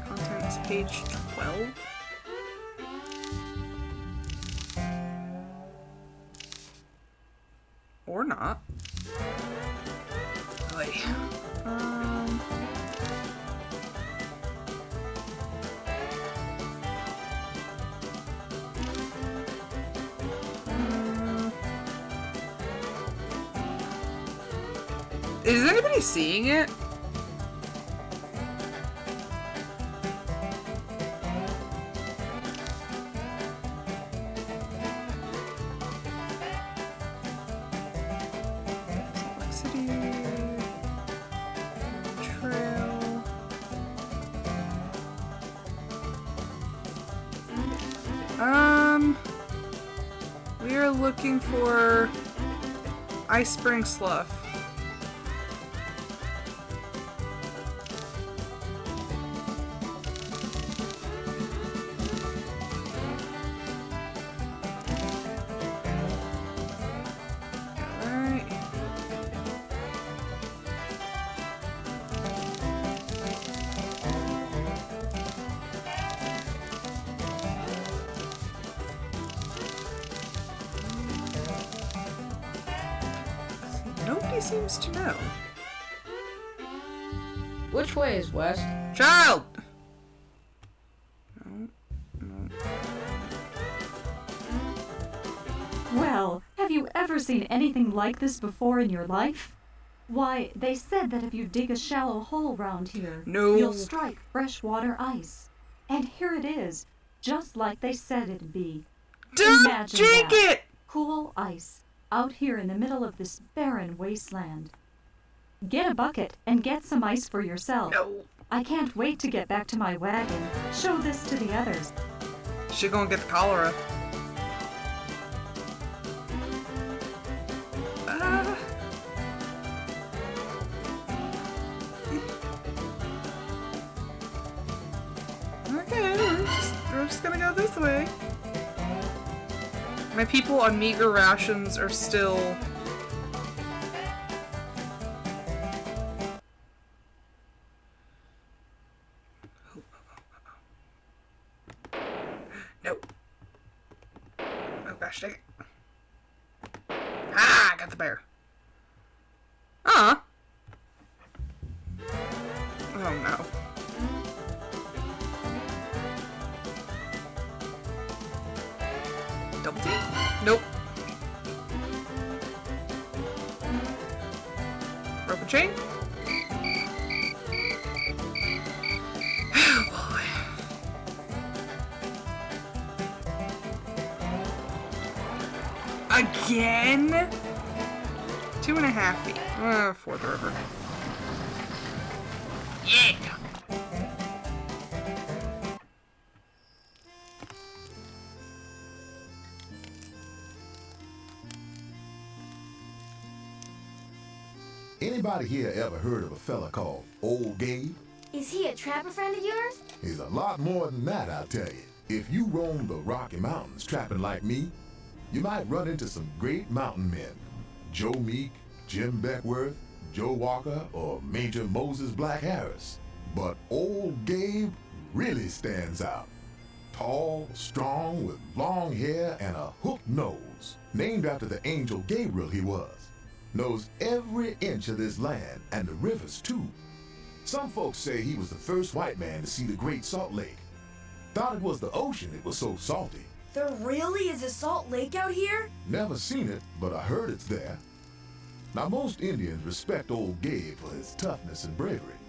[SPEAKER 1] Contents page 12. Or not. Oy. Is anybody seeing it? We are looking for Ice Spring Slough. Nobody seems to know.
[SPEAKER 17] Which way is west?
[SPEAKER 1] Child! No, no.
[SPEAKER 10] Well, have you ever seen anything like this before in your life? Why, they said that if you dig a shallow hole round here, you'll strike freshwater ice. And here it is, just like they said it'd be.
[SPEAKER 1] Don't
[SPEAKER 10] Imagine
[SPEAKER 1] drink
[SPEAKER 10] that.
[SPEAKER 1] it!
[SPEAKER 10] Cool ice, out here in the middle of this barren wasteland. Get a bucket and get some ice for yourself.
[SPEAKER 1] No.
[SPEAKER 10] I can't wait to get back to my wagon. Show this to the others.
[SPEAKER 1] She gonna get the cholera. Okay, we're just gonna go this way. My people on meager rations are still... Nope. Oh gosh, dang it. Ah, I got the bear. Oh no. Double team? Nope. Rope and chain? Oh boy. Again? 2.5 feet. For the river. Yeah!
[SPEAKER 13] Anybody here ever heard of a fella called Old Gabe?
[SPEAKER 2] Is he a trapper friend of yours?
[SPEAKER 13] He's a lot more than that, I'll tell you. If you roam the Rocky Mountains trapping like me, you might run into some great mountain men. Joe Meek, Jim Beckworth, Joe Walker, or Major Moses Black Harris. But Old Gabe really stands out. Tall, strong, with long hair and a hooked nose. Named after the angel Gabriel he was. Knows every inch of this land and the rivers too. Some folks say he was the first white man to see the Great Salt Lake. Thought it was the ocean, it was so salty.
[SPEAKER 4] There really is a salt lake out here?
[SPEAKER 13] Never seen it, but I heard it's there. Now most Indians respect Old Gabe for his toughness and bravery.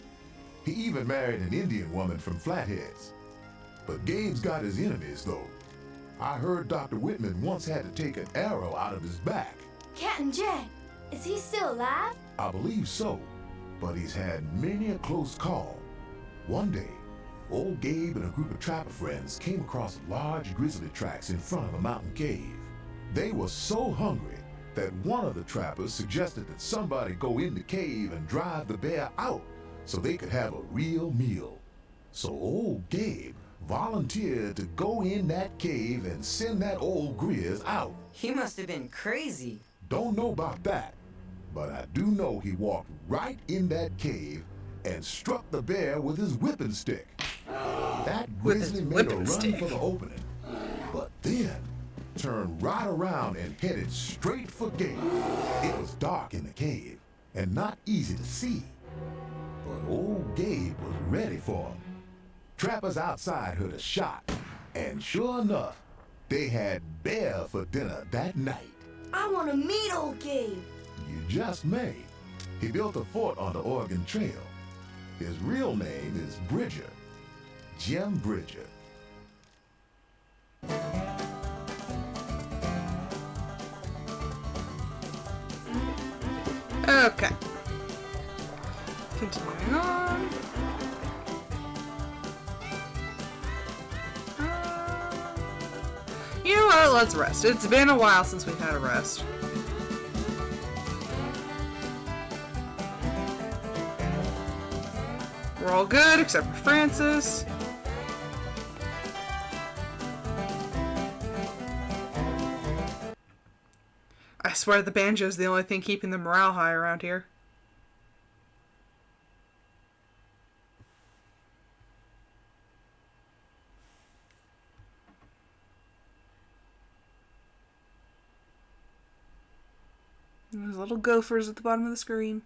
[SPEAKER 13] He even married an Indian woman from Flatheads. But Gabe's got his enemies though. I heard Dr. Whitman once had to take an arrow out of his back.
[SPEAKER 2] Captain Jed, is he still alive?
[SPEAKER 13] I believe so, but he's had many a close call. One day, Old Gabe and a group of trapper friends came across large grizzly tracks in front of a mountain cave. They were so hungry that one of the trappers suggested that somebody go in the cave and drive the bear out so they could have a real meal. So old Gabe volunteered to go in that cave and send that old Grizz out.
[SPEAKER 5] He must have been crazy.
[SPEAKER 13] Don't know about that, but I do know he walked right in that cave and struck the bear with his whipping stick. That grizzly made a run for the opening, but then turned right around and headed straight for Gabe. It was dark in the cave and not easy to see, but old Gabe was ready for him. Trappers outside heard a shot, and sure enough, they had bear for dinner that night.
[SPEAKER 4] I want to meet old Gabe.
[SPEAKER 13] You just may. He built a fort on the Oregon Trail. His real name is Bridger, Jim Bridger.
[SPEAKER 1] Okay. Continuing on. You know what? Let's rest. It's been a while since we've had a rest. We're all good except for Francis. I swear the banjo's the only thing keeping the morale high around here. There's little gophers at the bottom of the screen.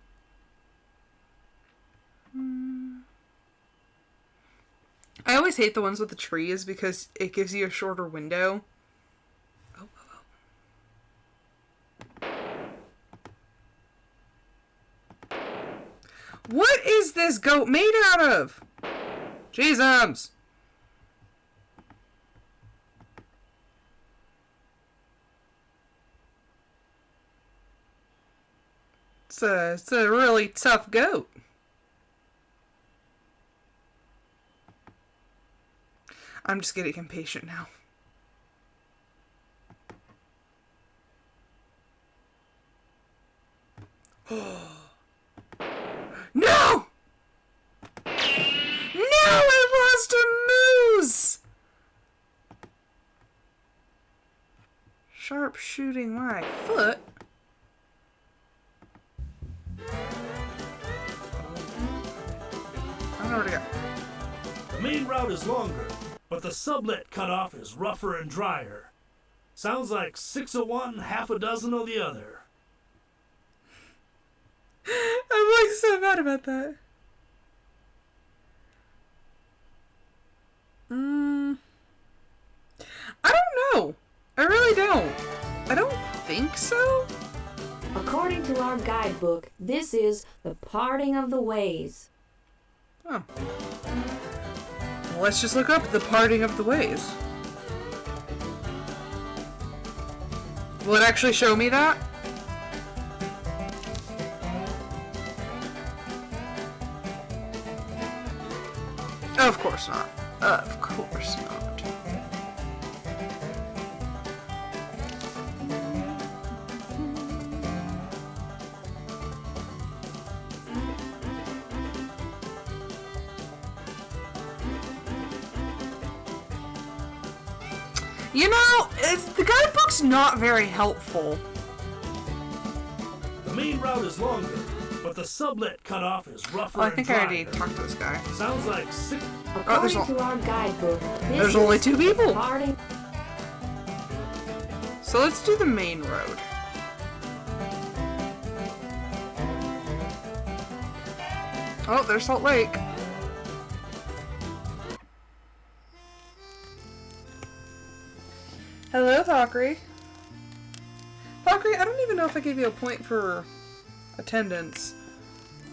[SPEAKER 1] I always hate the ones with the trees because it gives you a shorter window. What is this goat made out of? Jesus! It's a really tough goat. I'm just getting impatient now. No! No, I lost a moose! Sharp shooting my foot. I don't know where to go.
[SPEAKER 7] The main route is longer, but the sublet cutoff is rougher and drier. Sounds like 6 of one, half a dozen of the other.
[SPEAKER 1] I'm like so mad about that. I don't know. I really don't. I don't think so.
[SPEAKER 9] According to our guidebook, this is the parting of the ways.
[SPEAKER 1] Oh. Well, let's just look up the parting of the ways. Will it actually show me that? Of course not. Of course not. You know, the guidebook's not very helpful.
[SPEAKER 7] The main route is longer, but the sublet cutoff is rougher
[SPEAKER 1] I think
[SPEAKER 7] and
[SPEAKER 1] I
[SPEAKER 7] drier.
[SPEAKER 1] already talked to this guy.
[SPEAKER 7] Sounds like 6.
[SPEAKER 9] According to our guidebook,
[SPEAKER 1] There's only 2 people.
[SPEAKER 9] Parting.
[SPEAKER 1] So let's do the main road. Oh, there's Salt Lake. Hello, Thackeray. Thackeray, I don't even know if I gave you a point for attendance.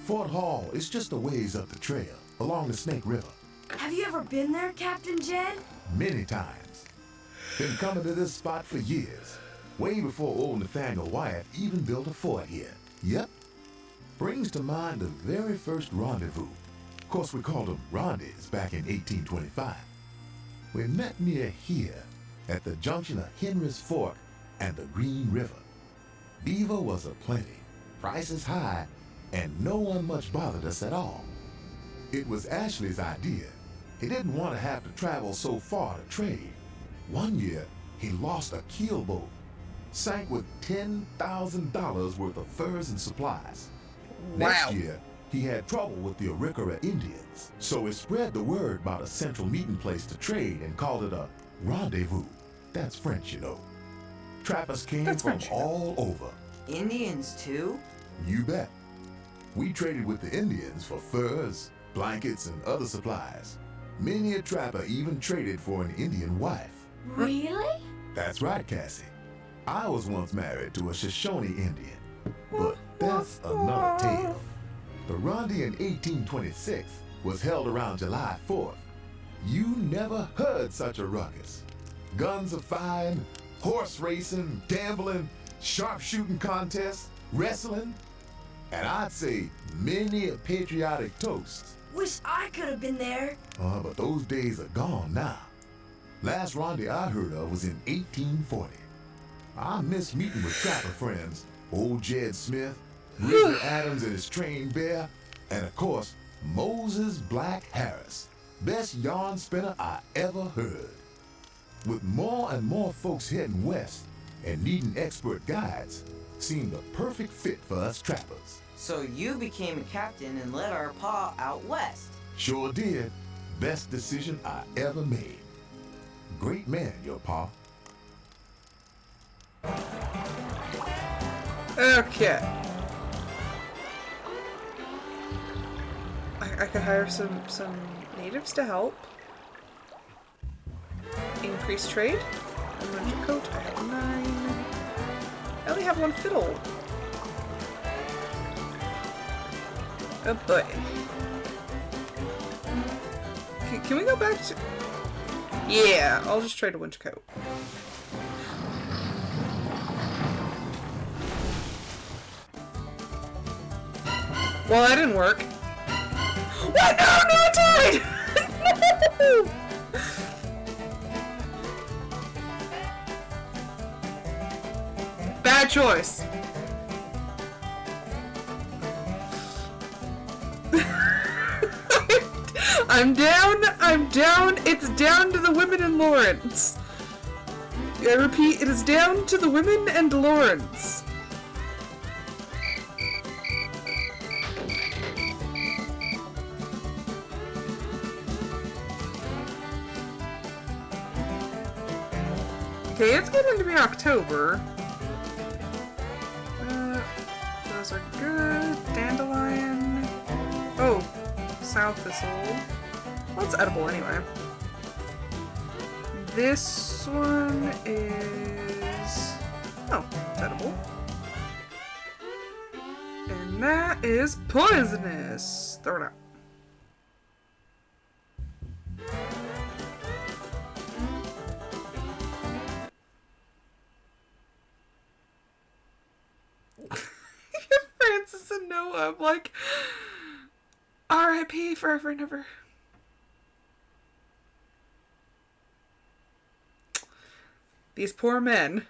[SPEAKER 13] Fort Hall is just a ways up the trail, along the Snake River.
[SPEAKER 4] Have you ever been there, Captain Jed?
[SPEAKER 13] Many times. Been coming to this spot for years. Way before old Nathaniel Wyatt even built a fort here. Yep. Brings to mind the very first rendezvous. Of course, we called them rondies back in 1825. We met near here, at the junction of Henry's Fork and the Green River. Beaver was aplenty, prices high, and no one much bothered us at all. It was Ashley's idea. He didn't want to have to travel so far to trade. One year, he lost a keelboat, sank with $10,000 worth of furs and supplies.
[SPEAKER 1] Wow.
[SPEAKER 13] Next year, he had trouble with the Arikara Indians, so he spread the word about a central meeting place to trade and called it a rendezvous. That's French, you know. Trappers came from all over.
[SPEAKER 5] Indians too?
[SPEAKER 13] You bet. We traded with the Indians for furs, blankets, and other supplies. Many a trapper even traded for an Indian wife.
[SPEAKER 2] Really?
[SPEAKER 13] That's right, Cassie. I was once married to a Shoshone Indian. But that's another tale. The Rondi in 1826 was held around July 4th. You never heard such a ruckus. Guns are firing, horse racing, gambling, sharpshooting contests, wrestling, and I'd say many a patriotic toast.
[SPEAKER 4] Wish I could have been there.
[SPEAKER 13] But those days are gone now. Last Rondi I heard of was in 1840. I miss meeting with trapper friends, old Jed Smith, Grizzly Adams and his trained bear, and of course, Moses Black Harris, best yarn spinner I ever heard. With more and more folks heading west and needing expert guides, seemed a perfect fit for us trappers.
[SPEAKER 5] So you became a captain and led our pa out west.
[SPEAKER 13] Sure did. Best decision I ever made. Great man, your pa.
[SPEAKER 1] Okay. I could hire some natives to help. Increase trade. And winter coat. I have 9. I only have 1 fiddle. Oh boy. Can we go back to... Yeah, I'll just trade a winter coat. Well, that didn't work. What? No, I died! No! Bad choice. I'm down. It's down to the women and Lawrence. I repeat, it is down to the women and Lawrence. Okay, it's getting to be October. Those are good. Dandelion. Oh, sow thistle. Well, it's edible anyway. This one is... Oh, it's edible. And that is poisonous. Throw it out. Francis and Noah, I'm like, R.I.P. forever and ever. These poor men.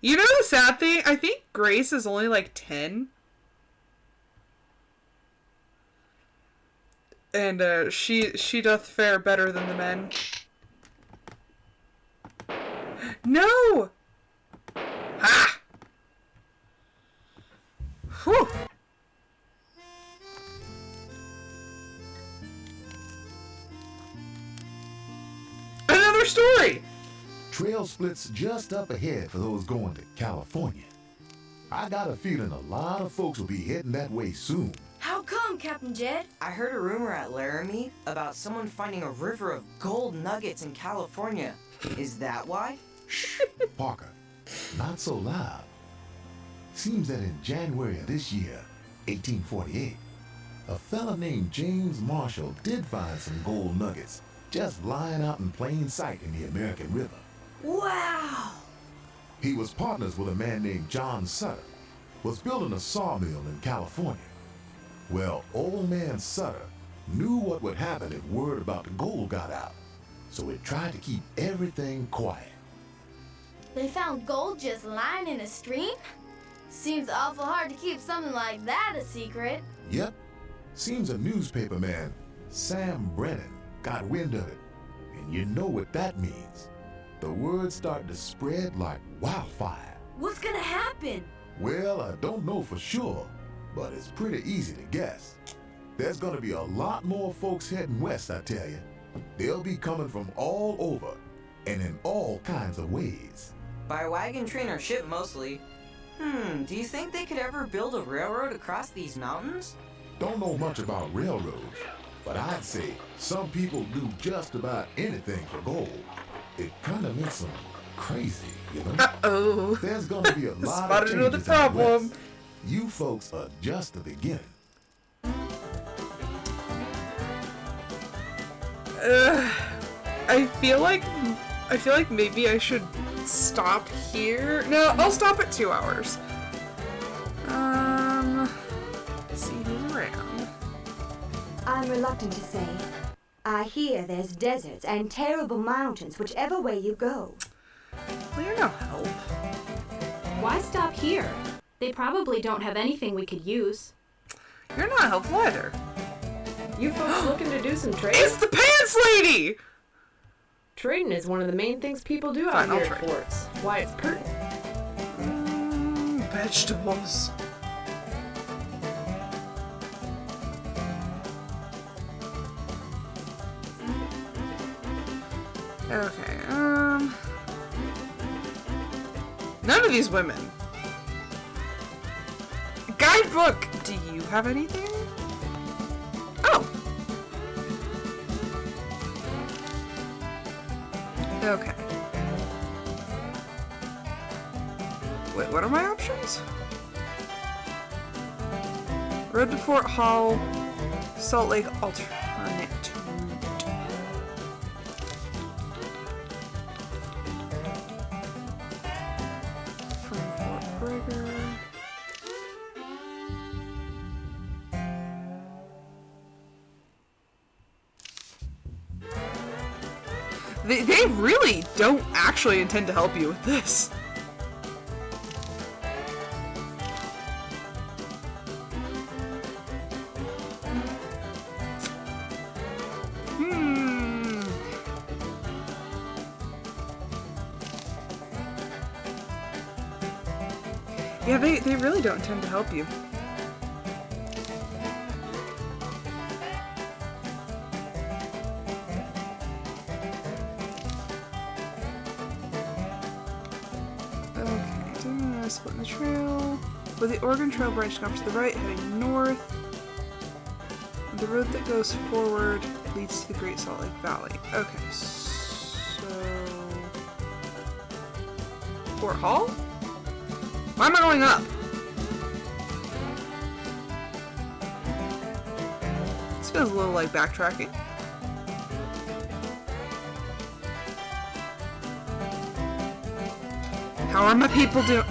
[SPEAKER 1] You know the sad thing? I think Grace is only like 10. And she doth fare better than the men. No! Ha! Whew! Another story!
[SPEAKER 13] Trail splits just up ahead for those going to California. I got a feeling a lot of folks will be heading that way soon.
[SPEAKER 4] How come, Captain Jed?
[SPEAKER 5] I heard a rumor at Laramie about someone finding a river of gold nuggets in California. Is that why?
[SPEAKER 13] Shh, Parker. Not so loud. Seems that in January of this year, 1848, a fella named James Marshall did find some gold nuggets just lying out in plain sight in the American River.
[SPEAKER 4] Wow!
[SPEAKER 13] He was partners with a man named John Sutter, was building a sawmill in California. Well, old man Sutter knew what would happen if word about the gold got out, so he tried to keep everything quiet.
[SPEAKER 2] They found gold just lying in a stream? Seems awful hard to keep something like that a secret.
[SPEAKER 13] Yep. Seems a newspaper man, Sam Brennan, got wind of it. And you know what that means. The word's starting to spread like wildfire.
[SPEAKER 4] What's gonna happen?
[SPEAKER 13] Well, I don't know for sure, but it's pretty easy to guess. There's gonna be a lot more folks heading west, I tell you. They'll be coming from all over, and in all kinds of ways.
[SPEAKER 5] By wagon, train, or ship mostly. Do you think they could ever build a railroad across these mountains?
[SPEAKER 13] Don't know much about railroads, but I'd say some people do just about anything for gold. It kind of makes them crazy, you know?
[SPEAKER 1] Uh-oh.
[SPEAKER 13] There's gonna be a lot of
[SPEAKER 1] Spotted another
[SPEAKER 13] changes out
[SPEAKER 1] problem.
[SPEAKER 13] west. You folks are just the beginning.
[SPEAKER 1] I feel like maybe I should stop here. No, I'll stop at 2 hours. See who's around.
[SPEAKER 21] I'm reluctant to say. I hear there's deserts and terrible mountains whichever way you go.
[SPEAKER 1] Well, you're no help.
[SPEAKER 10] Why stop here? They probably don't have anything we could use.
[SPEAKER 1] You're not helpful either.
[SPEAKER 20] You folks looking to do some trading?
[SPEAKER 1] It's the Pants Lady!
[SPEAKER 20] Trading is one of the main things people do
[SPEAKER 1] Fine,
[SPEAKER 20] out here
[SPEAKER 1] I'll
[SPEAKER 20] at
[SPEAKER 1] trade.
[SPEAKER 20] forts. Why it's pertinent.
[SPEAKER 1] Vegetables. Okay, none of these women. Guidebook! Do you have anything? Oh! Okay. Wait, what are my options? Road to Fort Hall, Salt Lake alternate route. From Fort Bragger. They really don't actually intend to help you with this. Yeah, they really don't intend to help you. Okay, splitting the trail. With the Oregon Trail branching off to the right, heading north. The road that goes forward leads to the Great Salt Lake Valley. Okay, so... Fort Hall? Why am I going up? This feels a little like backtracking. How are my people doing?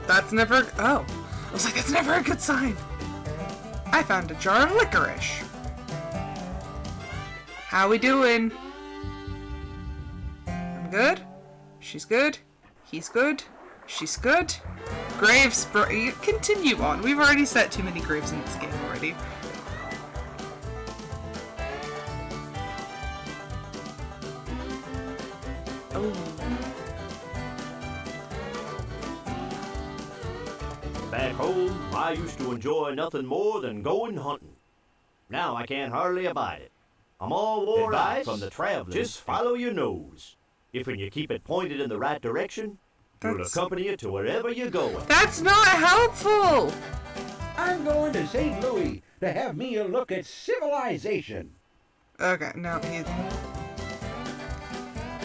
[SPEAKER 1] That's never... Oh. I was like, that's never a good sign. I found a jar of licorice. How we doing? I'm good? She's good? He's good? She's good? Graves, continue on. We've already set too many graves in this game already. Oh.
[SPEAKER 14] Back home, I used to enjoy nothing more than going hunting. Now I can't hardly abide it. I'm all wore out from the traveling. Just follow your nose. If you keep it pointed in the right direction, it'll accompany you to wherever you're going.
[SPEAKER 1] That's not helpful!
[SPEAKER 6] I'm going to St. Louis to have me a look at civilization.
[SPEAKER 1] Okay, no, he's...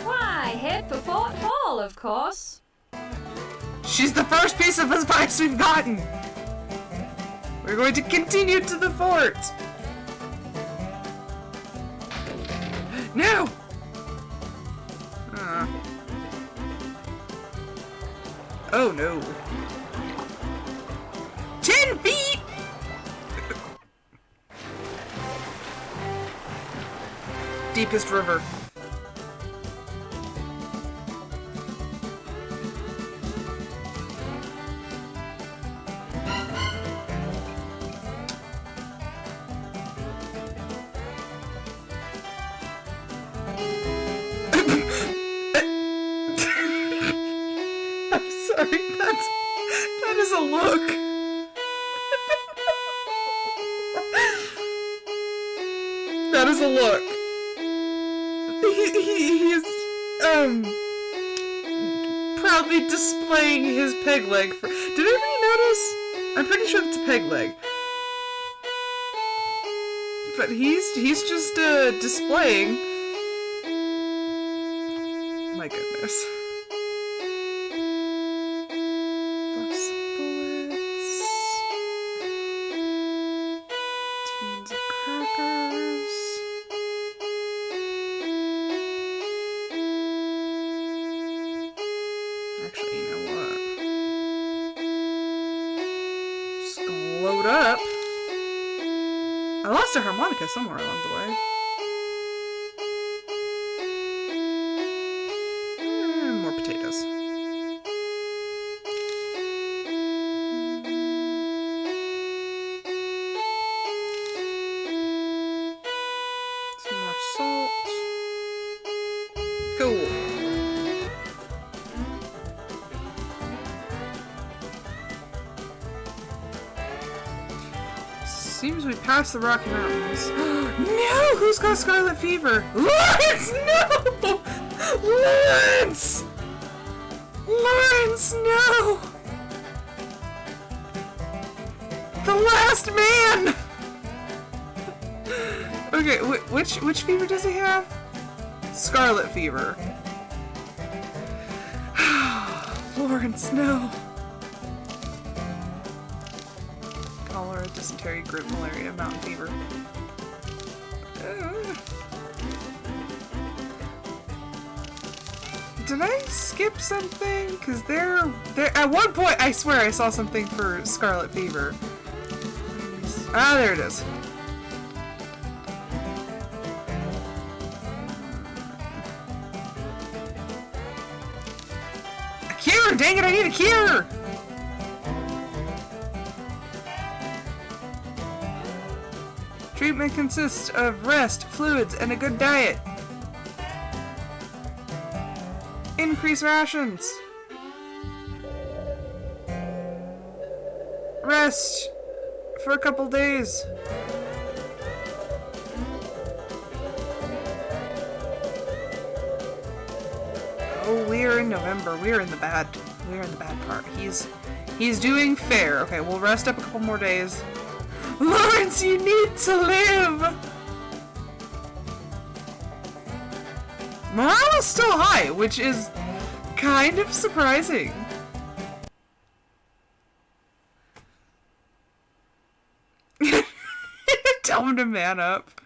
[SPEAKER 9] Why, head for Fort Hall, of course.
[SPEAKER 1] She's the first piece of advice we've gotten! We're going to continue to the fort! No! Oh no. 10 feet! Deepest river. sorry. That is a look. That is a look. He's proudly displaying his peg leg. Did anybody notice? I'm pretty sure it's a peg leg. But he's just displaying. My goodness. Box of bullets. Tins of crackers. Actually, you know what? Just gonna load up. I lost a harmonica somewhere along the way. And more potatoes. Some more salt. Cool. Seems we passed the Rocky Mountains. No! Who's got scarlet fever? Lawrence! No! Lawrence! Lawrence, no! The last man! Okay, which fever does he have? Scarlet fever. Lawrence, no. Cholera, dysentery, group malaria, mountain fever. Did I skip something? Because they're at one point I swear I saw something for scarlet fever. Ah, there it is. A cure! Dang it, I need a cure! Treatment consists of rest, fluids, and a good diet. Increase rations. Rest for a couple days. Oh, we're in November. We're in the bad part. He's doing fair. Okay, we'll rest up a couple more days. Lawrence, you need to live! Morale is still high, which is kind of surprising. Tell him to man up.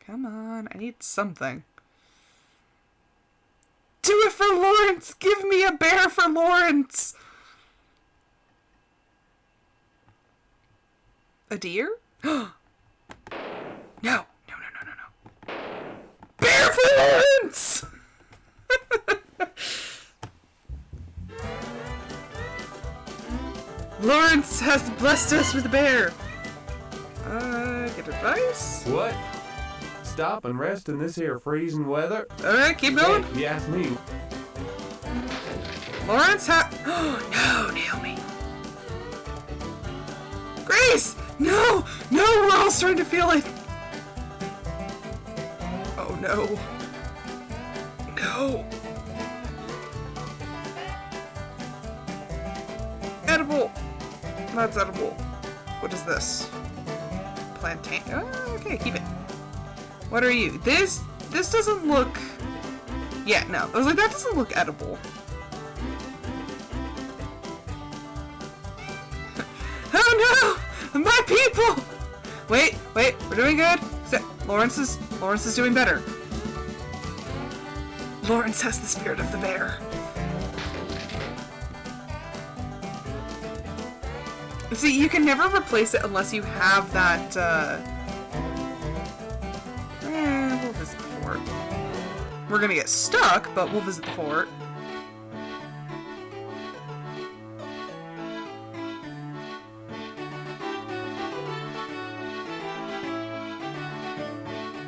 [SPEAKER 1] Come on, I need something. Do it for Lawrence! Give me a bear for Lawrence! A deer? No! No. Bear for Lawrence! Lawrence has blessed us with a bear. Get advice?
[SPEAKER 11] What? Stop and rest in this here freezing weather?
[SPEAKER 1] Alright, keep going.
[SPEAKER 11] If you ask me.
[SPEAKER 1] Lawrence no, Naomi. Grace! No! No, we're all starting to feel it. Oh no. No. Edible. That's edible. What is this? Plantain. Oh, okay, keep it. What are you? This doesn't look... Yeah, no. I was like, that doesn't look edible. Oh no! My people! Wait, we're doing good. Lawrence is doing better. Lawrence has the spirit of the bear. See, you can never replace it unless you have that, we'll visit the fort. We're gonna get stuck, but we'll visit the fort.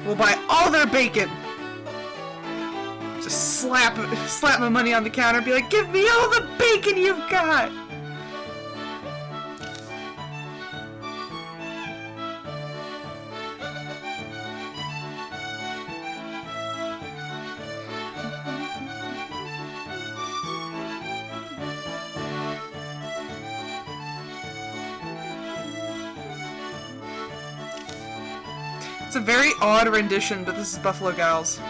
[SPEAKER 1] We'll buy all their bacon. Just slap my money on the counter and be like, give me all the bacon you've got! It's a very odd rendition, but this is Buffalo Gals.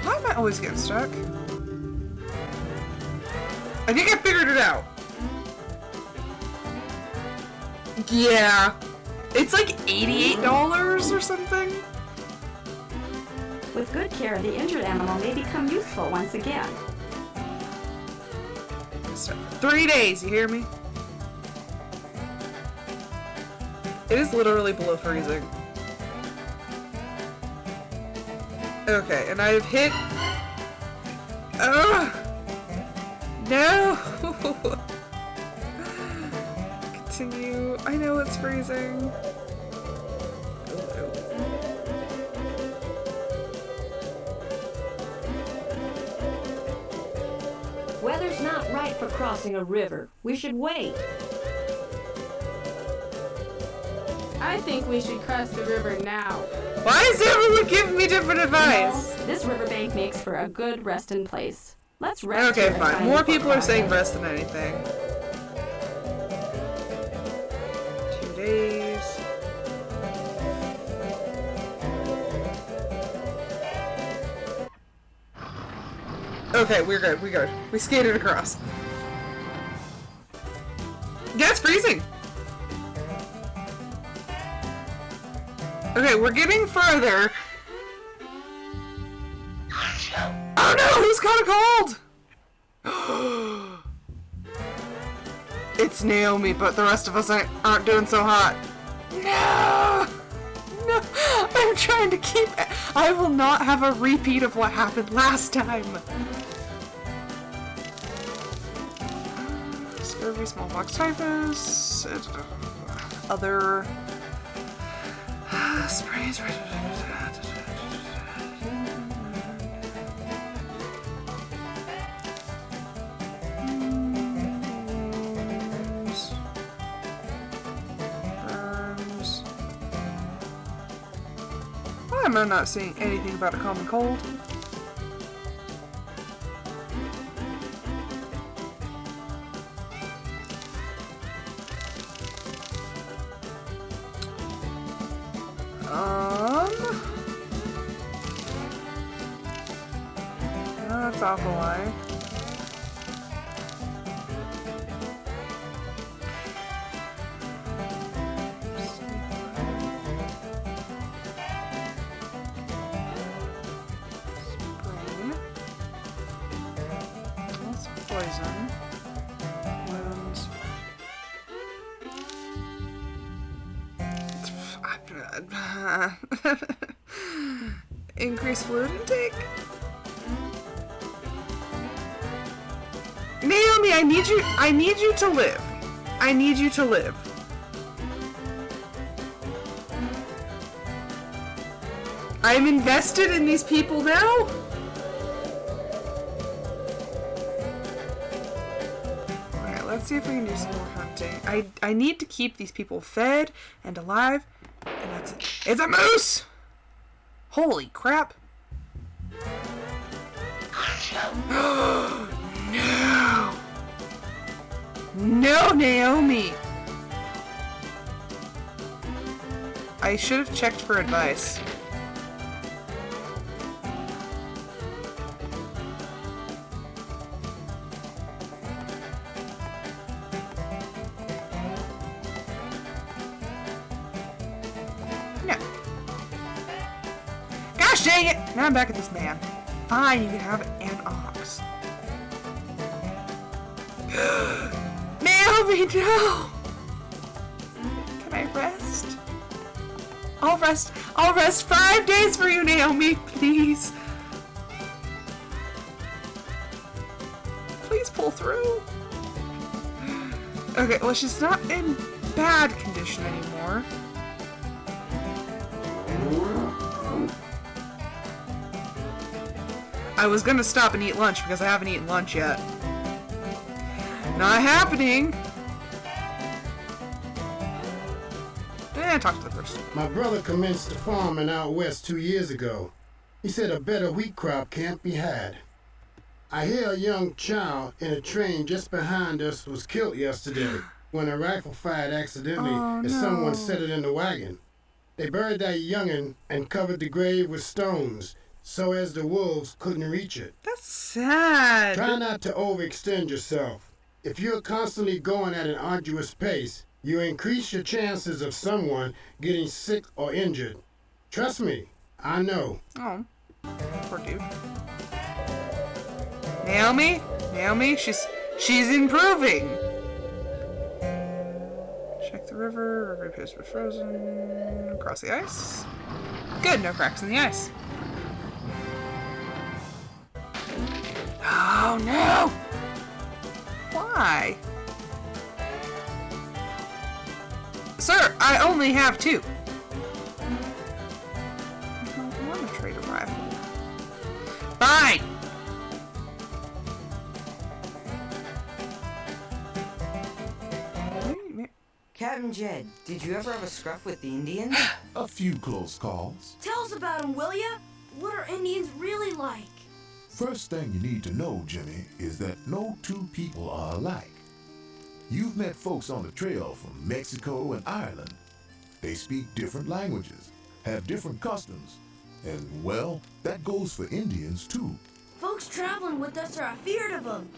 [SPEAKER 1] Why am I always getting stuck? I think I figured it out. Yeah. It's like $88 or something.
[SPEAKER 9] With good care, the injured animal may become useful once again.
[SPEAKER 1] 3 days, you hear me? It is literally below freezing. Okay, and I've hit... Ugh! No! Continue. I know it's freezing.
[SPEAKER 9] Weather's not right for crossing a river. We should wait.
[SPEAKER 20] I think we should cross the river now.
[SPEAKER 1] Why is everyone giving me different advice?
[SPEAKER 9] No, this riverbank makes for a good resting place. Let's rest.
[SPEAKER 1] Okay, fine. More people are saying rest than anything. 2 days. Okay, we're good. We're good. We skated across. Yeah, it's freezing. Okay, we're getting further. Oh no, who's caught a cold? It's Naomi, but the rest of us aren't doing so hot. No! No, I'm trying to keep it. I will not have a repeat of what happened last time. Scurvy, smallpox, typhus, other sprays. Burns. Why am I not seeing anything about a common cold? That's alkali. Sprain. That's poison. Wounds. Increase fluid intake. Naomi, I need you to live. I need you to live. I'm invested in these people now. Alright, let's see if we can do some more hunting. I need to keep these people fed and alive. And that's it. It's a moose! Holy crap. No! No, Naomi! I should have checked for advice. No. Gosh dang it! Now I'm back at this man. Fine, you can have an ox. Naomi, no! Can I rest? I'll rest 5 days for you, Naomi, please. Please pull through. Okay, well, she's not in bad condition anymore. I was gonna stop and eat lunch because I haven't eaten lunch yet. Not happening. Talk to the person.
[SPEAKER 12] My brother commenced farming out west 2 years ago. He said a better wheat crop can't be had. I hear a young child in a train just behind us was killed yesterday when a rifle fired accidentally and someone set it in the wagon. They buried that youngin' and covered the grave with stones so as the wolves couldn't reach it.
[SPEAKER 1] That's sad.
[SPEAKER 12] Try not to overextend yourself. If you're constantly going at an arduous pace, you increase your chances of someone getting sick or injured. Trust me, I know.
[SPEAKER 1] Oh, poor dude. Naomi, she's improving. Check the river appears to be frozen. Across the ice. Good, no cracks in the ice. Oh no! Why? Sir, I only have 2. I don't want to trade a rifle. Fine!
[SPEAKER 5] Captain Jed, did you ever have a scruff with the Indians?
[SPEAKER 13] A few close calls.
[SPEAKER 4] Tell us about them, will ya? What are Indians really like?
[SPEAKER 13] First thing you need to know, Jimmy, is that no two people are alike. You've met folks on the trail from Mexico and Ireland. They speak different languages, have different customs, and, well, that goes for Indians, too.
[SPEAKER 4] Folks traveling with us are afeard of them.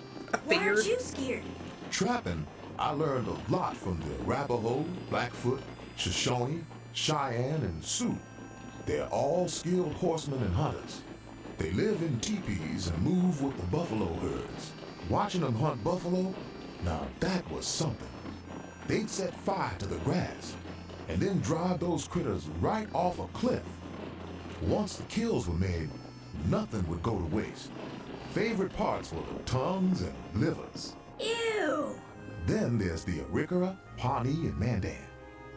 [SPEAKER 4] Why aren't you scared?
[SPEAKER 13] Trapping, I learned a lot from the Arapaho, Blackfoot, Shoshone, Cheyenne, and Sioux. They're all skilled horsemen and hunters. They live in teepees and move with the buffalo herds. Watching them hunt buffalo, now that was something. They'd set fire to the grass and then drive those critters right off a cliff. Once the kills were made, nothing would go to waste. Favorite parts were the tongues and livers.
[SPEAKER 4] Ew!
[SPEAKER 13] Then there's the Arikara, Pawnee, and Mandan.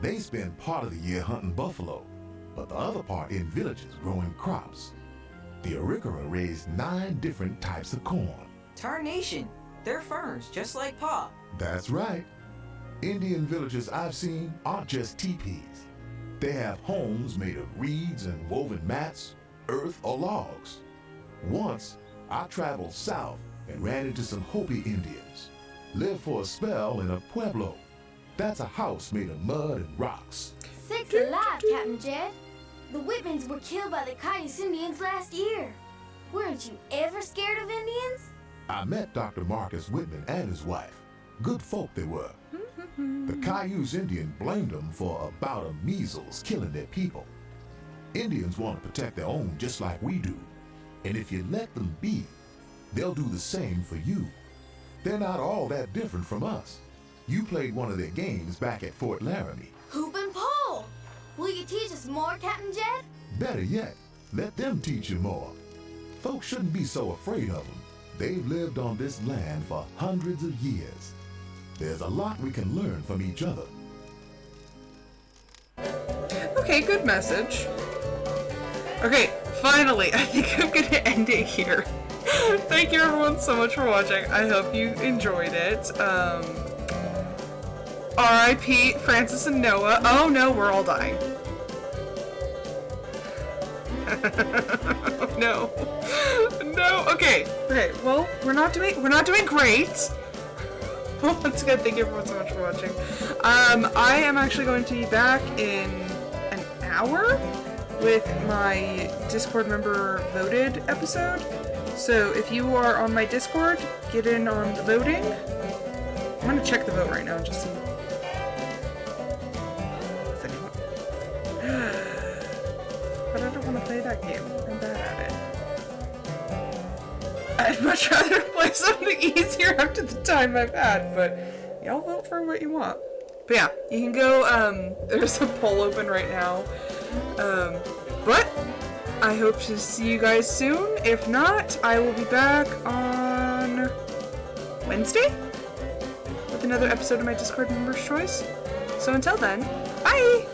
[SPEAKER 13] They spend part of the year hunting buffalo, but the other part in villages growing crops. The Arikara raised 9 different types of corn.
[SPEAKER 5] Tarnation! They're farmers, just like Pa.
[SPEAKER 13] That's right. Indian villages I've seen aren't just teepees. They have homes made of reeds and woven mats, earth, or logs. Once, I traveled south and ran into some Hopi Indians. Lived for a spell in a pueblo. That's a house made of mud and rocks.
[SPEAKER 2] Sakes alive, Captain Jed. The Whitmans were killed by the Cayuse Indians last year. Weren't you ever scared of Indians?
[SPEAKER 13] I met Dr. Marcus Whitman and his wife. Good folk they were. The Cayuse Indian blamed them for a bout of measles killing their people. Indians want to protect their own just like we do. And if you let them be, they'll do the same for you. They're not all that different from us. You played one of their games back at Fort Laramie.
[SPEAKER 2] Hoop and pole! Will you teach us more, Captain Jed?
[SPEAKER 13] Better yet, let them teach you more. Folks shouldn't be so afraid of them. They've lived on this land for hundreds of years. There's a lot we can learn from each other.
[SPEAKER 1] Okay, good message. Okay, finally, I think I'm gonna end it here. Thank you everyone so much for watching. I hope you enjoyed it. R.I.P. Francis and Noah. Oh no, we're all dying. No. No. Okay. Well, we're not doing great. Once again, thank you everyone so much for watching. I am actually going to be back in an hour with my Discord member voted episode. So if you are on my Discord, get in on the voting. I'm gonna check the vote right now and just see. But I don't want to play that game. I'm bad at it. I'd much rather play something easier after the time I've had, but y'all vote for what you want. But yeah, you can go, there's a poll open right now. But I hope to see you guys soon. If not, I will be back on Wednesday with another episode of my Discord Member's Choice. So until then, bye!